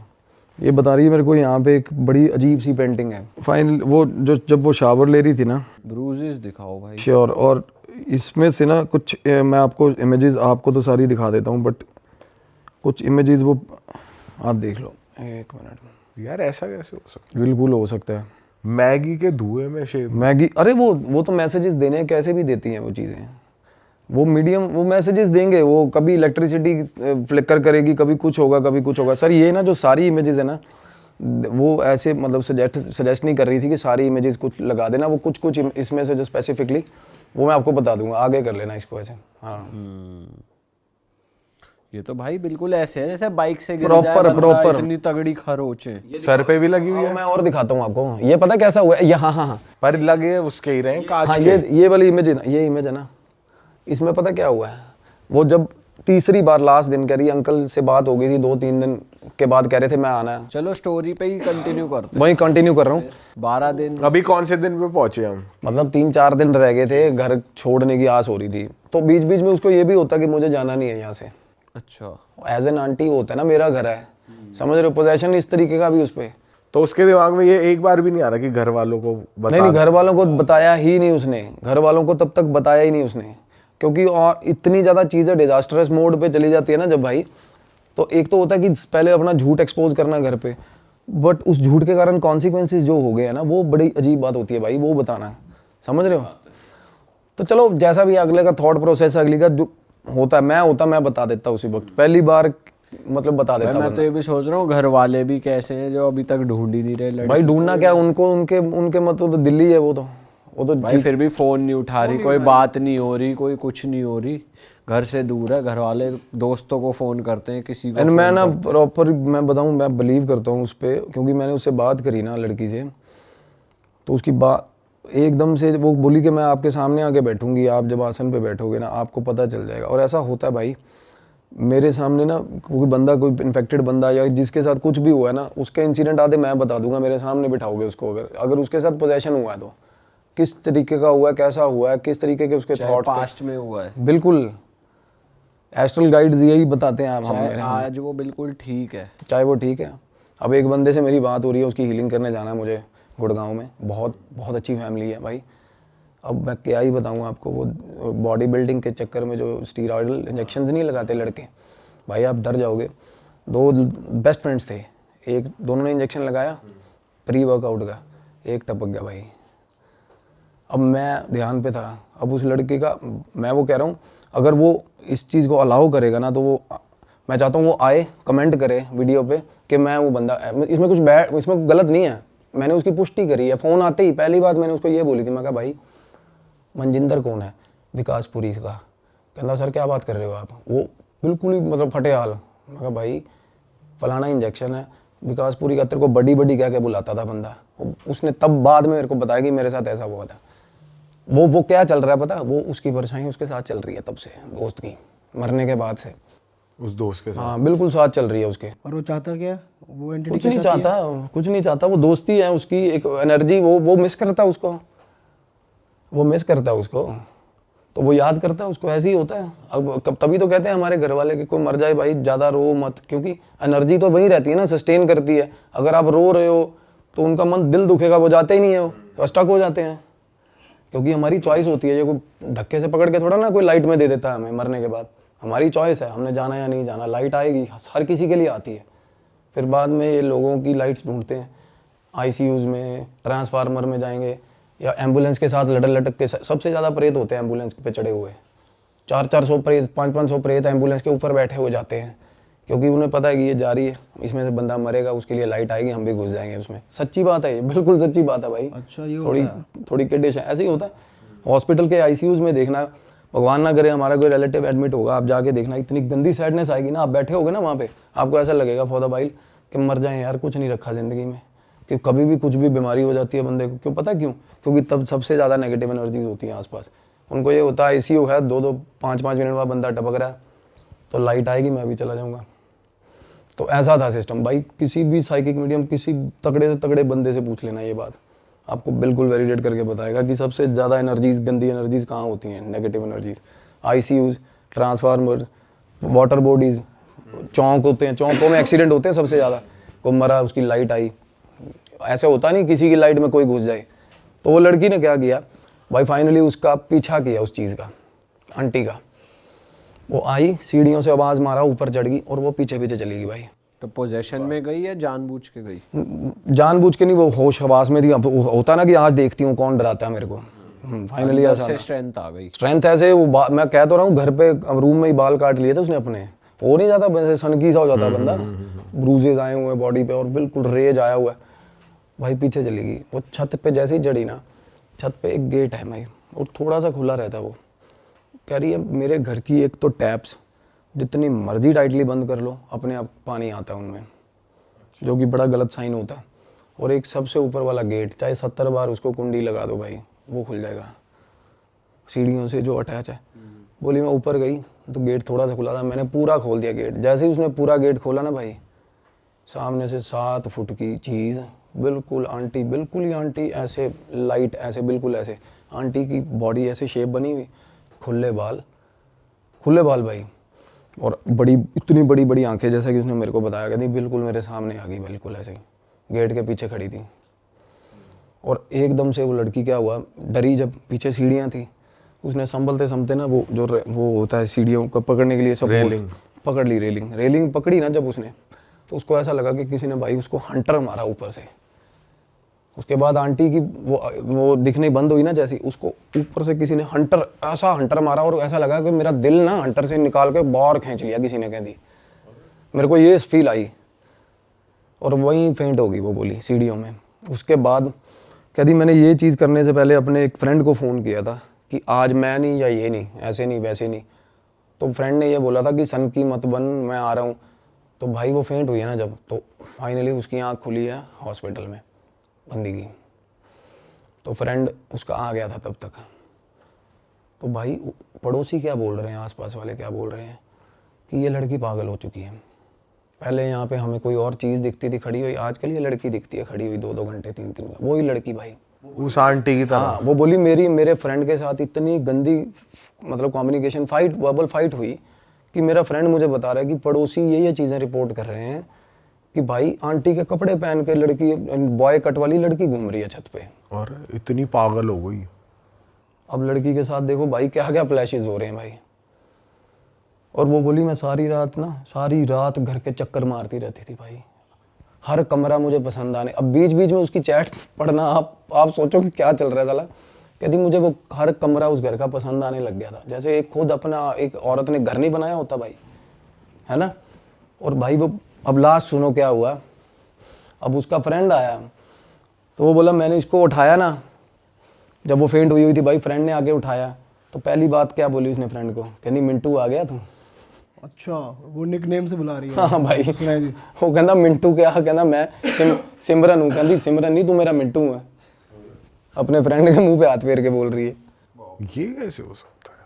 [SPEAKER 1] ये बता रही है मेरे को यहाँ पे एक बड़ी अजीब सी पेंटिंग है। फाइनल वो जो जब वो शावर ले रही थी ना,
[SPEAKER 3] ब्रूजेस दिखाओ भाई।
[SPEAKER 1] श्योर, और इसमें से ना कुछ मैं आपको इमेजेस, आपको तो सारी दिखा देता हूँ बट कुछ इमेजेस वो आप देख लो। एक मिनट
[SPEAKER 2] यार, ऐसा कैसे हो सकता
[SPEAKER 1] बिल्कुल हो सकता है।
[SPEAKER 2] है? मैगी के धुएं में शेप।
[SPEAKER 1] मैगी, अरे वो तो मैसेजेस देने कैसे भी देती हैं वो चीज़ें, वो मीडियम वो मैसेजेस देंगे, वो कभी इलेक्ट्रिसिटी फ्लिकर करेगी, कभी कुछ होगा कभी कुछ होगा। सर ये ना जो सारी इमेजेस है ना, वो ऐसे मतलब सजेस्ट नहीं कर रही थी कि सारी इमेजेस कुछ लगा देना, वो कुछ कुछ इसमें से जो स्पेसिफिकली वो मैं आपको बता दूंगा, आगे कर लेना इसको ऐसे। हाँ
[SPEAKER 3] ये तो भाई बिल्कुल ऐसे है जैसे बाइक से गिर
[SPEAKER 1] Proper,
[SPEAKER 3] जाए बंदा,
[SPEAKER 1] proper।
[SPEAKER 3] इतनी तगड़ी खरोचे।
[SPEAKER 2] सर पे भी लगी हुई है,
[SPEAKER 1] मैं और दिखाता हूँ आपको, ये पता कैसा हुआ है, ये हाँ हाँ हाँ
[SPEAKER 2] पर लगे उसके ही रहे कांच
[SPEAKER 1] हाँ,
[SPEAKER 2] के।
[SPEAKER 1] ये वाली इमेज है ना, ये इमेज है ना, इसमें पता क्या हुआ है, वो जब तीसरी बार लास्ट दिन कह रही अंकल से बात हो गई थी, 2-3 दिन के बाद कह रहे थे मैं आना है।
[SPEAKER 3] चलो स्टोरी पे ही कंटिन्यू करते
[SPEAKER 1] वही कंटिन्यू कर रहा हूँ।
[SPEAKER 3] हैं। 12 दिन
[SPEAKER 2] अभी कौन से दिन पे पहुंचे हम?
[SPEAKER 1] मतलब 3-4 दिन रह गए थे, घर छोड़ने की आस हो रही थी, तो बीच बीच में उसको ये भी होता कि मुझे जाना नहीं है यहाँ से।
[SPEAKER 3] अच्छा
[SPEAKER 1] एज एन आंटी वो होता है ना, मेरा घर है, समझ रहे हो, पोजेशन इस तरीके का भी उस पर।
[SPEAKER 2] तो उसके दिमाग में ये एक बार भी नहीं आ रहा कि घर वालों को बता?
[SPEAKER 1] नहीं, घर वालों को बताया ही नहीं उसने, घर वालों को तब तक बताया ही नहीं उसने, क्योंकि और इतनी ज़्यादा चीज़ें डिजास्टरस मोड पे चली जाती है ना जब भाई, तो एक तो होता है कि पहले अपना झूठ एक्सपोज करना घर पे, बट उस झूठ के कारण कॉन्सिक्वेंसेज जो हो गए हैं ना, वो बड़ी अजीब बात होती है भाई, वो बताना, समझ रहे हो। तो चलो जैसा भी अगले का थॉट प्रोसेस, अगली का जो होता है, मैं बता देता उसी वक्त, पहली बार मतलब बता देता
[SPEAKER 3] मैं तो ये भी सोच रहा हूँ घर वाले भी कैसे हैं जो अभी तक ढूंढ ही नहीं रहे लड़की।
[SPEAKER 1] भाई। ढूंढना क्या उनको, उनके मतलब तो दिल्ली है वो तो
[SPEAKER 3] भाई फिर भी फोन नहीं उठा रही, कोई बात नहीं हो रही, कोई कुछ नहीं हो रही, घर से दूर है, घर वाले दोस्तों को फोन करते हैं, किसी को।
[SPEAKER 1] एंड मैं ना प्रॉपर मैं बताऊं, मैं बिलीव करता हूँ उस पर, क्योंकि मैंने उससे बात करी ना लड़की से, तो उसकी बात एकदम से वो बोली कि मैं आपके सामने आके बैठूंगी, आप जब आसन पे बैठोगे ना आपको पता चल जाएगा। और ऐसा होता है भाई, मेरे सामने ना कोई बंदा, कोई इन्फेक्टेड बंदा या जिसके साथ कुछ भी हुआ है ना, उसके इंसिडेंट आते मैं बता दूंगा, मेरे सामने बिठाओगे उसको, अगर उसके साथ पोजेशन हुआ है तो किस तरीके का हुआ है, कैसा हुआ है, किस तरीके के उसके थॉट्स
[SPEAKER 3] पास्ट में हुआ है।
[SPEAKER 1] बिल्कुल एस्ट्रल गाइड्स यही बताते हैं आप हमें।
[SPEAKER 3] आज वो बिल्कुल ठीक है,
[SPEAKER 1] चाहे वो ठीक है। अब एक बंदे से मेरी बात हो रही है, उसकी हीलिंग करने जाना है मुझे गुड़गांव में, बहुत बहुत अच्छी फैमिली है भाई। अब मैं क्या ही बताऊँ आपको, वो बॉडी बिल्डिंग के चक्कर में जो स्टीरॉयडल इंजेक्शंस नहीं लगाते लड़के, भाई आप डर जाओगे। 2 बेस्ट फ्रेंड्स थे, दोनों ने इंजेक्शन लगाया प्री वर्कआउट का, एक टपक गया भाई। अब मैं ध्यान पे था, अब उस लड़के का, मैं वो कह रहा हूँ अगर वो इस चीज़ को अलाउ करेगा ना, तो वो, मैं चाहता हूँ वो आए कमेंट करे वीडियो पे कि मैं वो बंदा, इसमें कुछ बैड, इसमें गलत नहीं है, मैंने उसकी पुष्टि करी है। फ़ोन आते ही पहली बात मैंने उसको ये बोली थी, मैं कहा भाई मनजिंदर कौन है, विकासपुरी का। कहता सर क्या बात कर रहे हो आप, वो बिल्कुल ही मतलब फटे हाल। मैं कहा भाई फलाना इंजेक्शन है विकासपुरी का, तेरे को बड़ी बड़ी क्या क्या बुलाता था बंदा। उसने तब बाद में मेरे को बताया कि मेरे साथ ऐसा हुआ था। वो क्या चल रहा है पता, वो उसकी परछाई उसके साथ चल रही है तब से, दोस्त की मरने के बाद से
[SPEAKER 2] उस दोस्त के साथ।
[SPEAKER 1] हाँ बिल्कुल साथ चल रही है उसके।
[SPEAKER 4] और वो चाहता क्या, वो एंटिटी
[SPEAKER 1] कुछ नहीं चाहता, कुछ नहीं चाहता, वो दोस्ती है उसकी, एक एनर्जी, वो मिस करता है उसको, वो मिस करता है उसको, तो वो याद करता है उसको, ऐसे ही होता है। अब तभी तो कहते हैं हमारे घर वाले कि कोई मर जाए भाई ज़्यादा रो मत, क्योंकि एनर्जी तो वही रहती है ना, सस्टेन करती है। अगर आप रो रहे हो तो उनका मन, दिल दुखेगा, वो जाते ही नहीं है, वो स्टक हो जाते हैं, क्योंकि हमारी चॉइस होती है। ये कोई धक्के से पकड़ के थोड़ा ना कोई लाइट में दे देता है हमें मरने के बाद, हमारी चॉइस है, हमने जाना या नहीं जाना। लाइट आएगी, हर किसी के लिए आती है। फिर बाद में ये लोगों की लाइट्स ढूंढते हैं, आईसीयूज़ में, ट्रांसफार्मर में जाएंगे, या एम्बुलेंस के साथ लटक लटक के। सबसे ज़्यादा प्रेत होते हैं एम्बुलेंस पे चढ़े हुए, 400-400 प्रेत, 500-500 प्रेत एम्बुलेंस के ऊपर बैठे हो जाते हैं, क्योंकि उन्हें पता है कि ये जा रही है, इसमें से बंदा मरेगा, उसके लिए लाइट आएगी, हम भी घुस जाएंगे उसमें। सच्ची बात है ये, बिल्कुल सच्ची बात है भाई।
[SPEAKER 4] अच्छा, ये
[SPEAKER 1] थोड़ी कंडीशन ऐसे ही होता है। हॉस्पिटल के आईसीयूज़ में देखना, भगवान ना करे हमारा कोई रिलेटिव एडमिट होगा, आप जाके देखना, इतनी गंदी सैडनेस आएगी ना, आप बैठे होगे ना वहाँ पे, आपको ऐसा लगेगा फॉर द वाइल कि मर जाएं यार, कुछ नहीं रखा ज़िंदगी में, कि कभी भी कुछ भी बीमारी हो जाती है बंदे को। क्यों पता क्यों? क्योंकि तब सबसे ज़्यादा नेगेटिव एनर्जीज होती हैं आसपास। उनको ये होता है आईसीयू है, 2-2, 5-5 मिनट बाद बंदा टपक रहा है, तो लाइट आएगी, मैं भी चला जाऊँगा। तो ऐसा था सिस्टम भाई। किसी भी साइकिक मीडियम, किसी तगड़े से तगड़े बंदे से पूछ लेना ये बात, आपको बिल्कुल वैलिडेट करके बताएगा कि सबसे ज़्यादा एनर्जीज, गंदी एनर्जीज कहाँ होती हैं, negative energies. ICUs, transformer, water bodies, चौक होते हैं, चौकों में एक्सीडेंट होते हैं सबसे ज़्यादा। कोई मरा, उसकी लाइट आई, ऐसा होता नहीं किसी की लाइट में कोई घुस जाए। तो वो लड़की ने क्या किया भाई, फाइनली उसका पीछा किया उस चीज़ का, आंटी का। वो आई, सीढ़ियों से आवाज़ मारा, ऊपर चढ़ गई और वो पीछे पीछे चली गई भाई।
[SPEAKER 3] तो पोजेशन में गई या जानबूझ के गई?
[SPEAKER 1] जानबूझ के नहीं, वो होश हवास में थी। अब होता ना कि आज देखती हूँ कौन डराता है मेरे को। फाइनली ऐसा
[SPEAKER 3] स्ट्रेंथ आ गई।
[SPEAKER 1] स्ट्रेंथ ऐसे वो मैं कह तो रहा हूँ, घर पे रूम में ही बाल काट लिए थे उसने अपने। हो नहीं जाता वैसे, सनकी सा हो जाता है बंदा, ब्रूजेज आए हुए हैं बॉडी पे और बिल्कुल रेज आया हुआ है भाई। पीछे चली गई वो, छत पे जैसे ही चढ़ी ना, छत पे एक गेट है भाई, और थोड़ा सा खुला रहता है वो। कह रही है मेरे घर की एक तो टैप्स जितनी मर्जी टाइटली बंद कर लो, अपने आप पानी आता है उनमें, जो कि बड़ा गलत साइन होता है। और एक सबसे ऊपर वाला गेट, चाहे 70 बार उसको कुंडी लगा दो भाई, वो खुल जाएगा। सीढ़ियों से जो अटैच है। बोली मैं ऊपर गई तो गेट थोड़ा सा खुला था, मैंने पूरा खोल दिया गेट। जैसे ही उसने पूरा गेट खोला ना भाई, सामने से 7 फुट की चीज़, बिल्कुल आंटी, बिल्कुल ही आंटी, ऐसे लाइट, ऐसे बिल्कुल ऐसे आंटी की बॉडी ऐसे शेप बनी हुई, खुले बाल भाई, और बड़ी, इतनी बड़ी बड़ी आंखें, जैसा कि उसने मेरे को बताया, कहती बिल्कुल मेरे सामने आ गई, बिल्कुल ऐसे ही गेट के पीछे खड़ी थी। और एकदम से वो लड़की क्या हुआ, डरी, जब पीछे सीढ़ियाँ थी, उसने संभलते ना वो होता है सीढ़ियों को पकड़ने के लिए सब
[SPEAKER 2] रेलिंग
[SPEAKER 1] पकड़ ली, रेलिंग पकड़ी ना जब उसने, तो उसको ऐसा लगा कि किसी ने भाई उसको हंटर मारा ऊपर से। उसके बाद आंटी की वो दिखनी बंद हुई ना, जैसी उसको ऊपर से किसी ने ऐसा हंटर मारा, और ऐसा लगा कि मेरा दिल ना हंटर से निकाल के बाहर खींच लिया किसी ने, कह दी मेरे को ये फील आई, और वहीं फेंट होगी वो, बोली सीढ़ियों में। उसके बाद कहती मैंने ये चीज़ करने से पहले अपने एक फ्रेंड को फ़ोन किया था कि आज मैं नहीं, या ये नहीं, ऐसे नहीं वैसे नहीं। तो फ्रेंड ने ये बोला था कि सन की मत बन, मैं आ रहा हूँ। तो भाई वो फेंट हुई है ना जब, तो फाइनली उसकी आँख खुली है हॉस्पिटल में, बंदी की। तो फ्रेंड उसका आ गया था तब तक। तो भाई पड़ोसी क्या बोल रहे हैं, आसपास वाले क्या बोल रहे हैं कि ये लड़की पागल हो चुकी है। पहले यहाँ पे हमें कोई और चीज़ दिखती थी खड़ी हुई, आजकल ये लड़की दिखती है खड़ी हुई 2-2 घंटे 3-3 घंटे, वही लड़की भाई,
[SPEAKER 2] उस आंटी की तरह।
[SPEAKER 1] हाँ, वो बोली मेरे फ्रेंड के साथ इतनी गंदी मतलब कम्युनिकेशन फाइट, वर्बल फाइट हुई कि मेरा फ्रेंड मुझे बता रहा है कि पड़ोसी ये चीज़ें रिपोर्ट कर रहे हैं कि भाई आंटी के कपड़े पहन के लड़की, बॉय कट वाली लड़की घूम रही है छत पे,
[SPEAKER 2] और इतनी पागल हो गई।
[SPEAKER 1] अब लड़की के साथ देखो भाई क्या क्या फ्लैशेस हो रहे हैं भाई। और वो बोली मैं सारी रात घर के चक्कर मारती रहती थी भाई, हर कमरा मुझे पसंद आने। अब बीच बीच में उसकी चैट पढ़ना, आप सोचो कि क्या चल रहा है साला। कहती मुझे वो हर कमरा उस घर का पसंद आने लग गया था, जैसे एक खुद अपना एक औरत ने घर नहीं बनाया होता भाई, है ना। और भाई वो, अब लास्ट सुनो क्या हुआ। अब उसका फ्रेंड आया तो वो बोला मैंने इसको उठाया ना, जब वो फेंट हुई थी भाई, फ्रेंड ने आके उठाया तो पहली बात क्या बोली उसने फ्रेंड को, कहनी मिंटू आ गया तू।
[SPEAKER 4] अच्छा, वो निकनेम से बुला रही है।
[SPEAKER 1] हाँ भाई,
[SPEAKER 4] सुनाई दी।
[SPEAKER 1] वो कहना मिंटू क्या, कहना मैं सिमरन हूँ। कहती सिमरन नहीं, तू मेरा मिंटू है। अपने फ्रेंड के मुंह पे हाथ फेर के बोल रही है।
[SPEAKER 2] ये कैसे हो सकता है?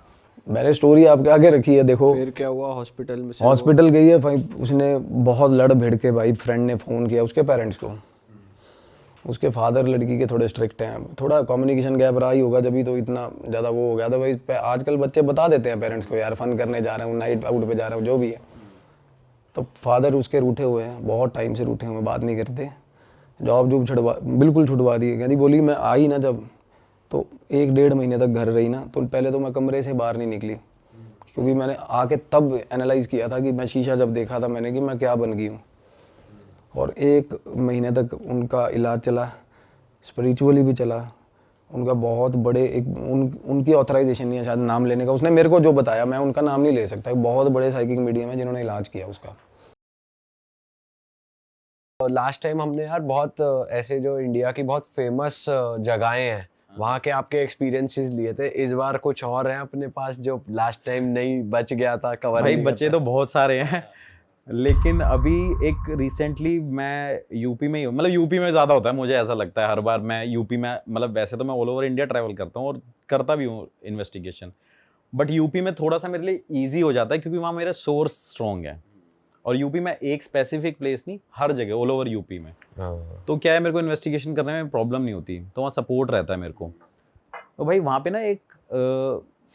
[SPEAKER 1] मैंने स्टोरी आपके आगे रखी है, देखो।
[SPEAKER 3] फिर क्या हुआ, हॉस्पिटल में से
[SPEAKER 1] हॉस्पिटल गई है भाई, उसने बहुत लड़ भिड़ के भाई, फ्रेंड ने फ़ोन किया उसके पेरेंट्स को। उसके फादर लड़की के थोड़े स्ट्रिक्ट हैं, थोड़ा कम्युनिकेशन गैप रहा ही होगा, जब भी तो इतना ज़्यादा वो हो गया था भाई। आजकल बच्चे बता देते हैं पेरेंट्स को, यार फन करने जा रहा हूँ, नाइट आउट पे जा रहा हूँ, जो भी है। तो फादर उसके रूठे हुए हैं, बहुत टाइम से रूठे हुए, बात नहीं करते। जॉब बिल्कुल छुड़वा दी है। कहती बोली मैं आई ना जब, तो 1-1.5 महीने तक घर रही ना, तो पहले तो मैं कमरे से बाहर नहीं निकली, क्योंकि मैंने आके तब एनालाइज़ किया था कि मैं शीशा जब देखा था मैंने कि मैं क्या बन गई हूँ। और 1 महीने तक उनका इलाज चला, स्पिरिचुअली भी चला। उनका बहुत बड़े उनकी ऑथराइजेशन नहीं है शायद नाम लेने का, उसने मेरे को जो बताया, मैं उनका नाम नहीं ले सकता, बहुत बड़े साइकिक मीडियम है जिन्होंने इलाज किया उसका।
[SPEAKER 3] लास्ट टाइम हमने यार बहुत ऐसे जो इंडिया की बहुत फेमस जगहें हैं वहाँ के आपके एक्सपीरियंसेस लिए थे। इस बार कुछ और हैं अपने पास जो लास्ट टाइम नहीं बच गया था, कवर
[SPEAKER 5] भाई
[SPEAKER 3] नहीं
[SPEAKER 5] बचे तो बहुत सारे हैं लेकिन अभी एक रिसेंटली मैं यूपी में ही हूँ, मतलब यूपी में ज़्यादा होता है मुझे ऐसा लगता है। हर बार मैं यूपी में, मतलब वैसे तो मैं ऑल ओवर इंडिया ट्रैवल करता हूँ और करता भी हूँ इन्वेस्टिगेशन, बट यूपी में थोड़ा सा मेरे लिए ईजी हो जाता है क्योंकि वहाँ मेरे सोर्स स्ट्रॉन्ग है। और यूपी में एक स्पेसिफिक प्लेस नहीं, हर जगह ऑल ओवर यूपी में। तो क्या है, मेरे को इन्वेस्टिगेशन करने में प्रॉब्लम नहीं होती, तो वहाँ सपोर्ट रहता है मेरे को। तो भाई वहाँ पे ना एक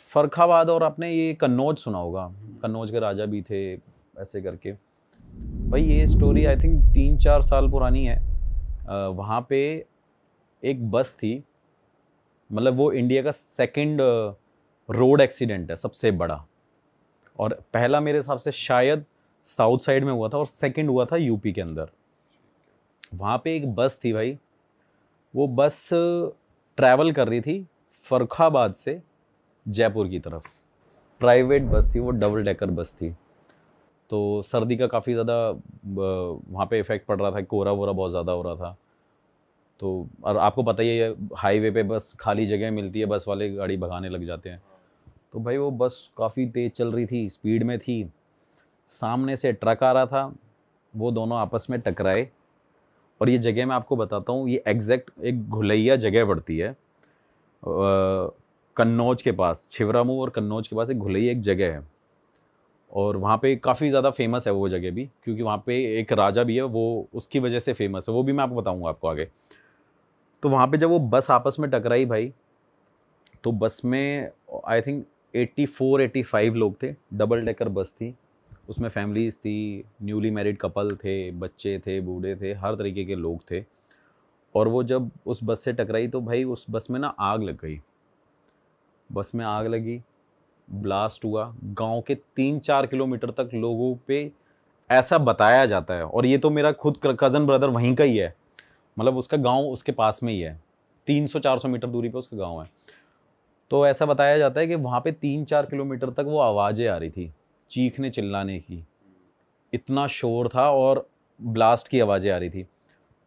[SPEAKER 5] फर्रुखाबाद, और आपने ये कन्नौज सुना होगा, कन्नौज के राजा भी थे ऐसे करके। भाई ये स्टोरी आई थिंक 3-4 साल पुरानी है। वहाँ पे एक बस थी, मतलब वो इंडिया का सेकंड रोड एक्सीडेंट है सबसे बड़ा, और पहला मेरे हिसाब से शायद साउथ साइड में हुआ था और सेकंड हुआ था यूपी के अंदर। वहाँ पे एक बस थी भाई, वो बस ट्रैवल कर रही थी फर्रुखाबाद से जयपुर की तरफ। प्राइवेट बस थी वो, डबल डेकर बस थी। तो सर्दी का काफ़ी ज़्यादा वहाँ पे इफ़ेक्ट पड़ रहा था, कोहरा वोरा बहुत ज़्यादा हो रहा था। तो और आपको पता ही है हाईवे पे बस खाली जगह मिलती है, बस वाले गाड़ी भगाने लग जाते हैं। तो भाई वो बस काफ़ी तेज़ चल रही थी, स्पीड में थी, सामने से ट्रक आ रहा था, वो दोनों आपस में टकराए। और ये जगह मैं आपको बताता हूँ, ये एग्जैक्ट एक घुलैया जगह पड़ती है। कन्नौज के पास, छिबरामऊ और कन्नौज के पास एक घुलई एक जगह है, और वहाँ पे काफ़ी ज़्यादा फेमस है वो जगह भी, क्योंकि वहाँ पे एक राजा भी है, वो उसकी वजह से फेमस है, वो भी मैं आपको बताऊँगा आपको आगे। तो वहाँ पे जब वो बस आपस में टकराई भाई, तो बस में आई थिंक 84-85 लोग थे, डबल डेकर बस थी, उसमें फैमिलीज़ थी, न्यूली मैरिड कपल थे, बच्चे थे, बूढ़े थे, हर तरीके के लोग थे। और वो जब उस बस से टकराई तो भाई उस बस में ना आग लग गई, बस में आग लगी, ब्लास्ट हुआ, गांव के 3-4 किलोमीटर तक लोगों पे, ऐसा बताया जाता है, और ये तो मेरा खुद कज़न ब्रदर वहीं का ही है, मतलब उसका गांव उसके पास में ही है, 300-400 मीटर दूरी पे उसका गांव है। तो ऐसा बताया जाता है कि वहाँ पे 3-4 किलोमीटर तक वो आवाज़ें आ रही थी, चीखने चिल्लाने की, इतना शोर था और ब्लास्ट की आवाज़ें आ रही थी।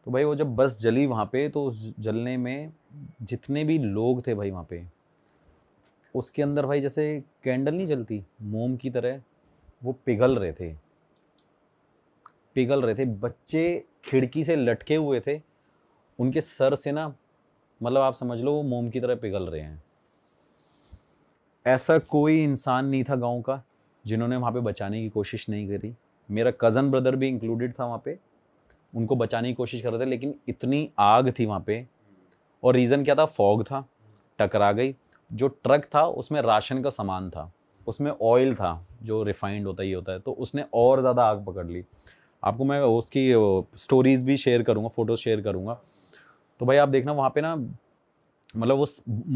[SPEAKER 5] तो भाई वो जब बस जली वहाँ पे, तो उस जलने में जितने भी लोग थे भाई वहाँ पे, उसके अंदर भाई जैसे कैंडल नहीं जलती मोम की तरह, वो पिघल रहे थे, पिघल रहे थे। बच्चे खिड़की से लटके हुए थे, उनके सर से ना, मतलब आप समझ लो वो मोम की तरह पिघल रहे हैं। ऐसा कोई इंसान नहीं था गांव का जिन्होंने वहाँ पे बचाने की कोशिश नहीं करी। मेरा कज़न ब्रदर भी इंक्लूडेड था वहाँ पे, उनको बचाने की कोशिश कर रहे थे, लेकिन इतनी आग थी वहाँ पे। और रीज़न क्या था? फॉग था, टकरा गई। जो ट्रक था उसमें राशन का सामान था, उसमें ऑयल था जो रिफाइंड होता ही होता है, तो उसने और ज़्यादा आग पकड़ ली। आपको मैं उसकी स्टोरीज़ भी शेयर करूँगा, फ़ोटोज़ शेयर करूँगा। तो भाई आप देखना वहाँ पे ना, मतलब वो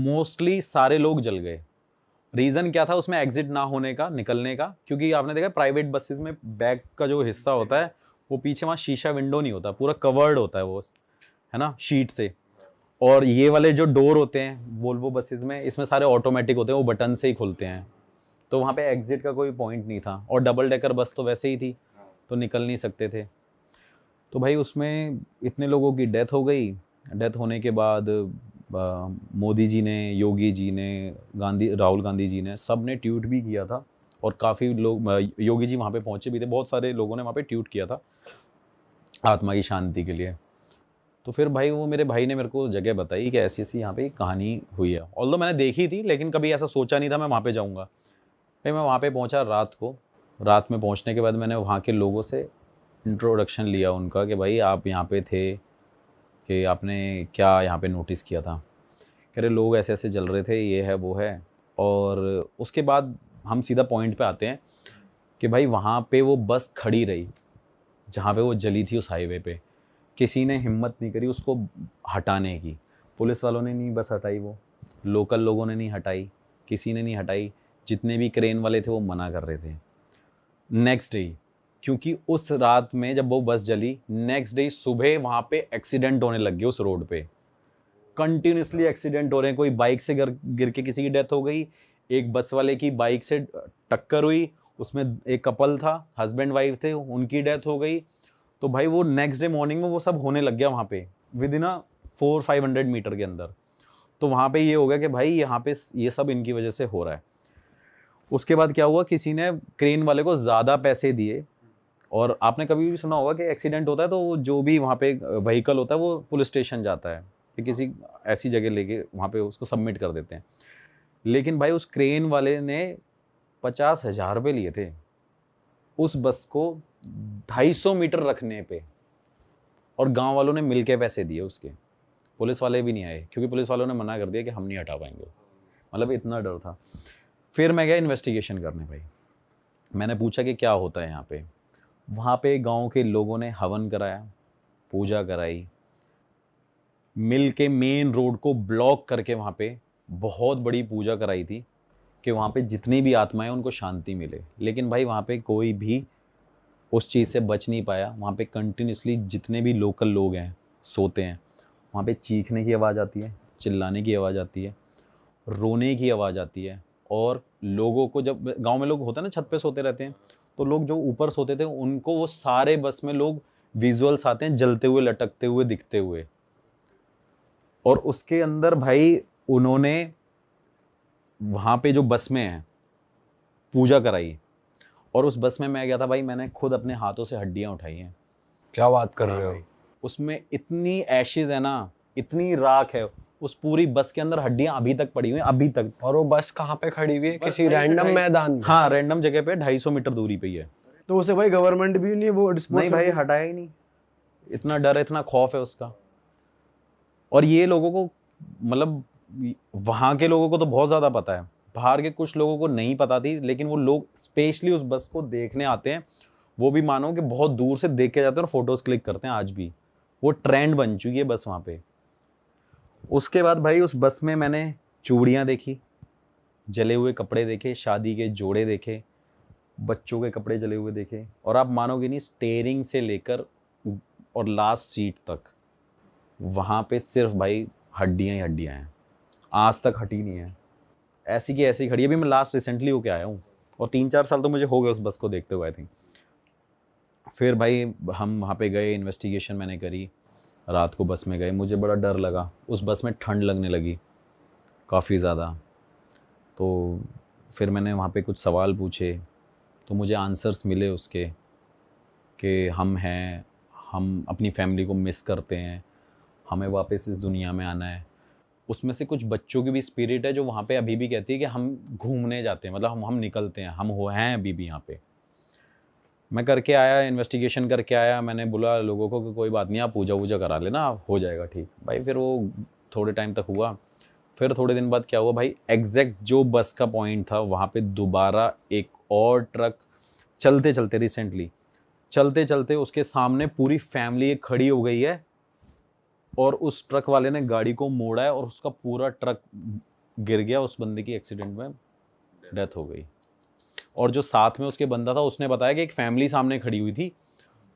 [SPEAKER 5] मोस्टली सारे लोग जल गए। रीज़न क्या था उसमें एग्जिट ना होने का, निकलने का? क्योंकि आपने देखा प्राइवेट बसेस में बैक का जो हिस्सा होता है वो पीछे वहाँ शीशा विंडो नहीं होता, पूरा कवर्ड होता है वो, है ना, शीट से। और ये वाले जो डोर होते हैं वोल्वो बसेस में, इसमें सारे ऑटोमेटिक होते हैं, वो बटन से ही खुलते हैं। तो वहाँ पे एग्जिट का कोई पॉइंट नहीं था, और डबल डेकर बस तो वैसे ही थी, तो निकल नहीं सकते थे। तो भाई उसमें इतने लोगों की डेथ हो गई। डेथ होने के बाद मोदी जी ने, योगी जी ने, राहुल गांधी जी ने, सब ने ट्वीट भी किया था, और काफ़ी लोग, योगी जी वहाँ पे पहुँचे भी थे, बहुत सारे लोगों ने वहाँ पे ट्वीट किया था आत्मा की शांति के लिए। तो फिर भाई वो मेरे भाई ने मेरे को जगह बताई कि ऐसी ऐसी यहाँ पे एक कहानी हुई है। ऑल्दो मैंने देखी थी, लेकिन कभी ऐसा सोचा नहीं था मैं वहाँ पे जाऊँगा। भाई मैं वहाँ पे पहुँचा रात को। रात में पहुँचने के बाद मैंने वहाँ के लोगों से इंट्रोडक्शन लिया उनका कि भाई आप यहाँ पे थे, कि आपने क्या यहाँ पे नोटिस किया था? कह रहे लोग ऐसे ऐसे जल रहे थे, ये है वो है। और उसके बाद हम सीधा पॉइंट पे आते हैं कि भाई वहाँ पे वो बस खड़ी रही जहाँ पे वो जली थी, उस हाईवे पे। किसी ने हिम्मत नहीं करी उसको हटाने की। पुलिस वालों ने नहीं बस हटाई, वो लोकल लोगों ने नहीं हटाई, किसी ने नहीं हटाई। जितने भी क्रेन वाले थे वो मना कर रहे थे। नेक्स्ट डे, क्योंकि उस रात में जब वो बस जली, नेक्स्ट डे सुबह वहाँ पे एक्सीडेंट होने लग गए उस रोड पे। कंटिन्यूसली एक्सीडेंट हो रहे हैं। कोई बाइक से गिर के किसी की डेथ हो गई, एक बस वाले की बाइक से टक्कर हुई, उसमें एक कपल था, हस्बैंड वाइफ थे, उनकी डेथ हो गई। तो भाई वो नेक्स्ट डे मॉर्निंग में वो सब होने लग गया वहाँ पे, विद इन 400-500 मीटर के अंदर। तो वहाँ पे ये हो गया कि भाई यहाँ पे ये सब इनकी वजह से हो रहा है। उसके बाद क्या हुआ, किसी ने क्रेन वाले को ज़्यादा पैसे दिए। और आपने कभी भी सुना होगा कि एक्सीडेंट होता है तो वो जो भी वहाँ पे व्हीकल होता है वो पुलिस स्टेशन जाता है, फिर किसी ऐसी जगह लेके वहाँ पे उसको सबमिट कर देते हैं। लेकिन भाई उस क्रेन वाले ने 50,000 रुपये लिए थे उस बस को 250 मीटर रखने पे, और गांव वालों ने मिलके पैसे दिए उसके। पुलिस वाले भी नहीं आए, क्योंकि पुलिस वालों ने मना कर दिया कि हम नहीं हटा पाएंगे। मतलब इतना डर था। फिर मैं गया इन्वेस्टिगेशन करने भाई। मैंने पूछा कि क्या होता है यहाँ पे। वहाँ पे गांव के लोगों ने हवन कराया, पूजा कराई, मिल के मेन रोड को ब्लॉक करके वहाँ पे बहुत बड़ी पूजा कराई थी कि वहाँ पे जितनी भी आत्माएं उनको शांति मिले। लेकिन भाई वहाँ पे कोई भी उस चीज़ से बच नहीं पाया। वहाँ पे कंटिन्यूसली जितने भी लोकल लोग हैं सोते हैं, वहाँ पे चीखने की आवाज़ आती है, चिल्लाने की आवाज़ आती है, रोने की आवाज़ आती है। और लोगों को, जब गांव में लोग होते हैं ना छत पे सोते रहते हैं, तो लोग जो ऊपर सोते थे उनको वो सारे बस में लोग विजुअल्स आते हैं जलते हुए, लटकते हुए, दिखते हुए। और उसके अंदर भाई उन्होंने वहाँ पे जो बस में है पूजा कराई। और उस बस में मैं गया था भाई, मैंने खुद अपने हाथों से हड्डियाँ उठाई हैं।
[SPEAKER 3] क्या बात कर रहे हो?
[SPEAKER 5] उसमें इतनी एशेज है ना, इतनी राख है, उस पूरी बस के अंदर हड्डियां अभी तक पड़ी हुई हैं, अभी तक।
[SPEAKER 3] और वो बस कहाँ पे खड़ी हुई है? किसी रैंडम मैदान में?
[SPEAKER 5] हाँ, रैंडम जगह पे 250 मीटर दूरी पे ही है।
[SPEAKER 4] तो उसे भाई गवर्नमेंट भी नहीं वो डिस्पोज
[SPEAKER 5] नहीं भाई, हटाया ही नहीं। इतना डर है, इतना खौफ है उसका। और ये लोगों को, मतलब वहां के लोगों को तो बहुत ज्यादा पता है, बाहर के कुछ लोगों को नहीं पता थी, लेकिन वो लोग स्पेशली उस बस को देखने आते हैं। वो भी मानो कि बहुत दूर से देख के जाते हैं और फोटोज क्लिक करते हैं। आज भी वो ट्रेंड बन चुकी है बस वहां पे। उसके बाद भाई उस बस में मैंने चूड़ियां देखी, जले हुए कपड़े देखे, शादी के जोड़े देखे, बच्चों के कपड़े जले हुए देखे, और आप मानोगे नहीं, स्टेयरिंग से लेकर और लास्ट सीट तक वहाँ पे सिर्फ भाई हड्डियाँ ही हड्डियाँ हैं, आज तक हटी नहीं है, ऐसी की ऐसी खड़ी है। अभी मैं लास्ट रिसेंटली होके आया हूँ और 3-4 साल तो मुझे हो गए उस बस को देखते हुए आई थिंक। फिर भाई हम वहाँ पे गए, इन्वेस्टिगेशन मैंने करी, रात को बस में गए, मुझे बड़ा डर लगा। उस बस में ठंड लगने लगी काफ़ी ज़्यादा, तो फिर मैंने वहाँ पे कुछ सवाल पूछे, तो मुझे आंसर्स मिले उसके कि हम हैं, हम अपनी फैमिली को मिस करते हैं, हमें वापस इस दुनिया में आना है। उसमें से कुछ बच्चों की भी स्पिरिट है जो वहाँ पे अभी भी कहती है कि हम घूमने जाते हैं, मतलब हम निकलते हैं, हम हैं अभी भी यहाँ पे। मैं करके आया, इन्वेस्टिगेशन करके आया, मैंने बोला लोगों को कि कोई बात नहीं, आप पूजा वूजा करा लेना, हो जाएगा ठीक। भाई फिर वो थोड़े टाइम तक हुआ। फिर थोड़े दिन बाद क्या हुआ भाई, एग्जैक्ट जो बस का पॉइंट था वहाँ पे दोबारा एक और ट्रक चलते चलते, रिसेंटली चलते चलते उसके सामने पूरी फैमिली एक खड़ी हो गई है, और उस ट्रक वाले ने गाड़ी को मोड़ा है और उसका पूरा ट्रक गिर गया। उस बंदे की एक्सीडेंट में डेथ हो गई। और जो साथ में उसके बंदा था उसने बताया कि एक फैमिली सामने खड़ी हुई थी,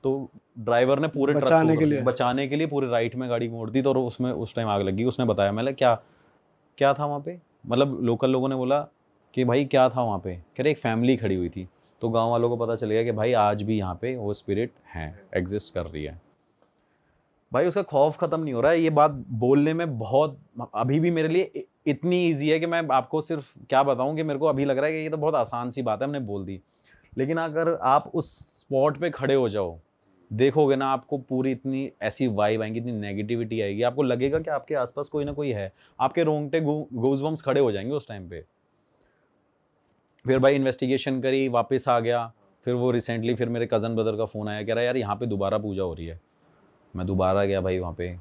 [SPEAKER 5] तो ड्राइवर ने पूरे ट्रक को बचाने के लिए पूरे राइट में गाड़ी मोड़ दी, तो उसमें उस टाइम आग लगी। उसने बताया, मैंने क्या था वहाँ पे, मतलब लोकल लोगों ने बोला कि भाई क्या था वहाँ पे, कह रहे एक फैमिली खड़ी हुई थी। तो गांव वालों को पता चल गया कि भाई आज भी यहाँ पे वो स्पिरिट है, एग्जिस्ट कर रही है। भाई उसका खौफ ख़त्म नहीं हो रहा है। ये बात बोलने में बहुत, अभी भी मेरे लिए इतनी ईजी है कि मैं आपको सिर्फ क्या बताऊं, कि मेरे को अभी लग रहा है कि ये तो बहुत आसान सी बात है, हमने बोल दी। लेकिन अगर आप उस स्पॉट पे खड़े हो जाओ, देखोगे ना, आपको पूरी इतनी ऐसी वाइब आएंगी, इतनी नेगेटिविटी आएगी, आपको लगेगा कि आपके आसपास कोई ना कोई है, आपके रोंगटे गूज़बम्स खड़े हो जाएंगे उस टाइम पे। फिर भाई इन्वेस्टिगेशन करी, वापस आ गया। फिर वो रिसेंटली फिर मेरे कज़न ब्रदर का फ़ोन आया, कह रहा यार यहाँ पे दोबारा पूजा हो रही है। मैं दोबारा गया भाई वहाँ पे,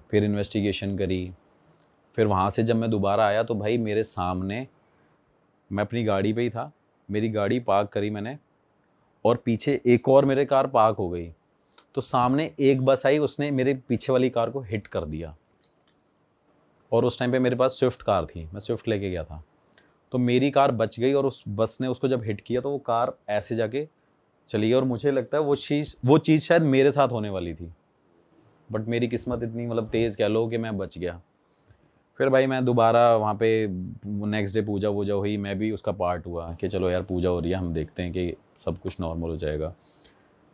[SPEAKER 5] फिर इन्वेस्टिगेशन करी। फिर वहाँ से जब मैं दोबारा आया तो भाई मेरे सामने, मैं अपनी गाड़ी पे ही था, मेरी गाड़ी पार्क करी मैंने, और पीछे एक और मेरे कार पार्क हो गई। तो सामने एक बस आई, उसने मेरे पीछे वाली कार को हिट कर दिया। और उस टाइम पे मेरे पास स्विफ्ट कार थी, मैं स्विफ्ट लेके गया था, तो मेरी कार बच गई और उस बस ने उसको जब हिट किया तो वो कार ऐसे जाके चली गई। और मुझे लगता है वो चीज़ शायद मेरे साथ होने वाली थी, बट मेरी किस्मत इतनी मतलब तेज़ कह लो कि मैं बच गया। फिर भाई मैं दोबारा वहाँ पे नेक्स्ट डे पूजा वूजा हुई, मैं भी उसका पार्ट हुआ कि चलो यार पूजा हो रही है, हम देखते हैं कि सब कुछ नॉर्मल हो जाएगा।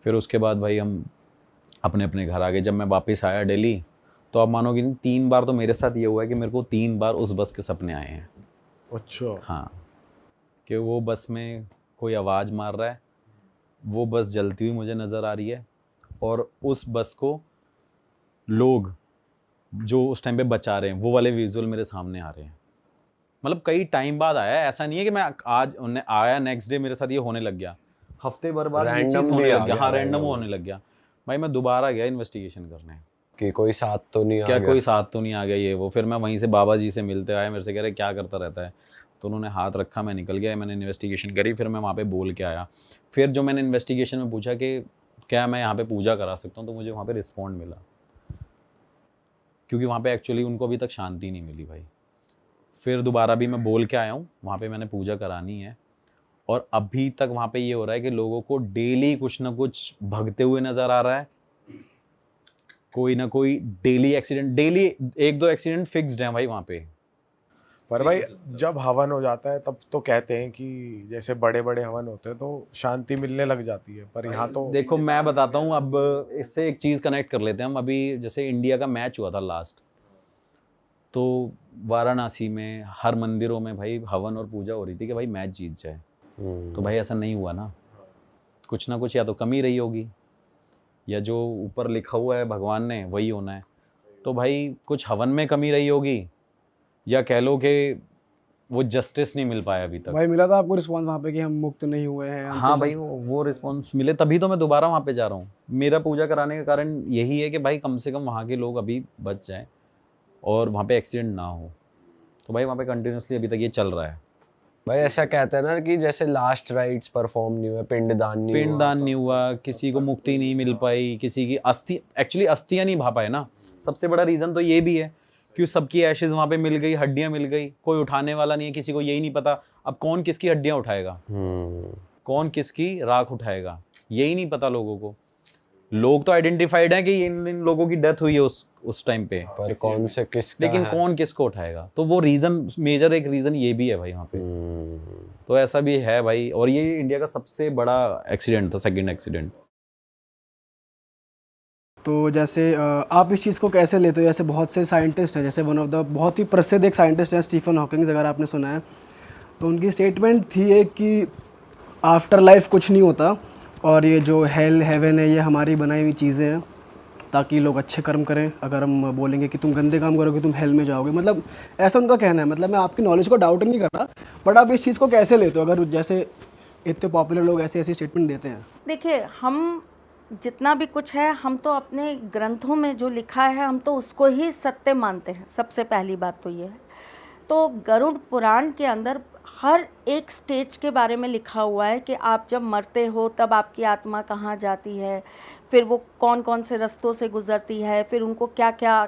[SPEAKER 5] फिर उसके बाद भाई हम अपने अपने घर आ गए। जब मैं वापस आया दिल्ली, तो आप मानोगे नहीं, 3 बार तो मेरे साथ ये हुआ है कि मेरे को 3 बार उस बस के सपने आए हैं।
[SPEAKER 2] अच्छा।
[SPEAKER 5] हाँ, कि वो बस में कोई आवाज़ मार रहा है, वो बस जलती हुई मुझे नज़र आ रही है, और उस बस को लोग जो उस टाइम पे बचा रहे हैं, वो वाले विजुअल मेरे सामने आ रहे हैं। मतलब कई टाइम बाद आया है, ऐसा नहीं है कि मैं आज उन्हें आया नेक्स्ट डे मेरे साथ ये होने लग गया, हफ्ते भर बाद ये चीज़ होने लग गया। हाँ, रैंडम होने लग गया। भाई मैं दोबारा गया इन्वेस्टिगेशन करने
[SPEAKER 3] कि कोई साथ तो नहीं आ
[SPEAKER 5] क्या,
[SPEAKER 3] गया,
[SPEAKER 5] कोई साथ तो नहीं आ गया ये वो। फिर मैं वहीं से बाबा जी से मिलते आया, मेरे से कह रहे क्या करता रहता है, तो उन्होंने हाथ रखा, मैं निकल गया, मैंने इन्वेस्टिगेशन करी, फिर मैं वहाँ पे बोल के आया। फिर जो मैंने इन्वेस्टिगेशन में पूछा कि क्या मैं यहाँ पे पूजा करा सकता हूँ, तो मुझे वहाँ पे रिस्पॉन्ड मिला, क्योंकि वहाँ पे एक्चुअली उनको अभी तक शांति नहीं मिली भाई। फिर दोबारा भी मैं बोल के आया हूँ, वहाँ पे मैंने पूजा करानी है, और अभी तक वहाँ पे ये हो रहा है कि लोगों को डेली कुछ ना कुछ भगते हुए नज़र आ रहा है, कोई ना कोई daily accident, daily 1-2 accident fixed हैं भाई वहाँ पे।
[SPEAKER 6] पर भाई जब हवन हो जाता है तब तो कहते हैं कि जैसे बड़े बड़े हवन होते हैं तो शांति मिलने लग जाती है, पर यहाँ तो
[SPEAKER 5] देखो मैं बताता हूँ, अब इससे एक चीज़ कनेक्ट कर लेते हैं हम। अभी जैसे इंडिया का मैच हुआ था लास्ट, तो वाराणसी में हर मंदिरों में भाई हवन और पूजा हो रही थी कि भाई मैच जीत जाए। तो भाई ऐसा नहीं हुआ ना, कुछ ना कुछ या तो कमी रही होगी, या जो ऊपर लिखा हुआ है भगवान ने वही होना है। तो भाई कुछ हवन में कमी रही होगी, या कह लो कि वो जस्टिस नहीं मिल पाया अभी तक।
[SPEAKER 4] भाई मिला था आपको रिस्पॉन्स वहाँ पे कि हम मुक्त नहीं हुए हैं? हम
[SPEAKER 5] हाँ
[SPEAKER 4] तो
[SPEAKER 5] भाई, वो रिस्पॉन्स मिले तभी तो मैं दोबारा वहाँ पे जा रहा हूँ। मेरा पूजा कराने का कारण यही है कि भाई कम से कम वहाँ के लोग अभी बच जाएं और वहाँ पे एक्सीडेंट ना हो। तो भाई वहाँ पे कंटिन्यूसली अभी तक ये चल रहा है।
[SPEAKER 3] भाई ऐसा कहते हैं ना कि जैसे लास्ट राइट्स परफॉर्म नहीं हुए, पिंडदान नहीं हुआ,
[SPEAKER 5] पिंडदान नहीं हुआ, किसी को मुक्ति नहीं मिल पाई, किसी की अस्थियां नहीं भा पाए ना। सबसे बड़ा रीज़न तो ये भी है कि सबकी एशेज वहाँ पे मिल गई, हड्डियाँ मिल गई, कोई उठाने वाला नहीं है, किसी को यही नहीं पता अब कौन किसकी हड्डियाँ उठाएगा, कौन किसकी राख उठाएगा, यही नहीं पता लोगों को। लोग तो आइडेंटिफाइड हैं कि इन लोगों की डेथ हुई है उस टाइम पे,
[SPEAKER 3] पर कौन से किसका
[SPEAKER 5] लेकिन
[SPEAKER 3] है?
[SPEAKER 5] कौन किसको उठाएगा। तो वो रीज़न, मेजर एक रीज़न ये भी है भाई वहाँ पे। तो ऐसा भी है भाई, और ये इंडिया का सबसे बड़ा एक्सीडेंट था, सेकंड एक्सीडेंट।
[SPEAKER 4] तो जैसे आप इस चीज़ को कैसे लेते हो? जैसे बहुत से साइंटिस्ट हैं, जैसे वन ऑफ द बहुत ही प्रसिद्ध एक साइंटिस्ट हैं स्टीफन हॉकिंग्स, अगर आपने सुना है, तो उनकी स्टेटमेंट थी एक कि आफ्टर लाइफ कुछ नहीं होता और ये जो हेल हेवन है ये हमारी बनाई हुई चीज़ें हैं ताकि लोग अच्छे कर्म करें। अगर हम बोलेंगे कि तुम गंदे काम करोगे तुम हेल में जाओगे, मतलब ऐसा उनका कहना है। मतलब मैं आपकी नॉलेज को डाउट नहीं कर रहा, बट आप इस चीज़ को कैसे लेते हो अगर जैसे इतने पॉपुलर लोग ऐसी ऐसी स्टेटमेंट देते हैं?
[SPEAKER 7] देखिए, हम जितना भी कुछ है हम तो अपने ग्रंथों में जो लिखा है हम तो उसको ही सत्य मानते हैं। सबसे पहली बात तो ये है। तो गरुड़ पुराण के अंदर हर एक स्टेज के बारे में लिखा हुआ है कि आप जब मरते हो तब आपकी आत्मा कहाँ जाती है, फिर वो कौन कौन से रास्तों से गुज़रती है, फिर उनको क्या क्या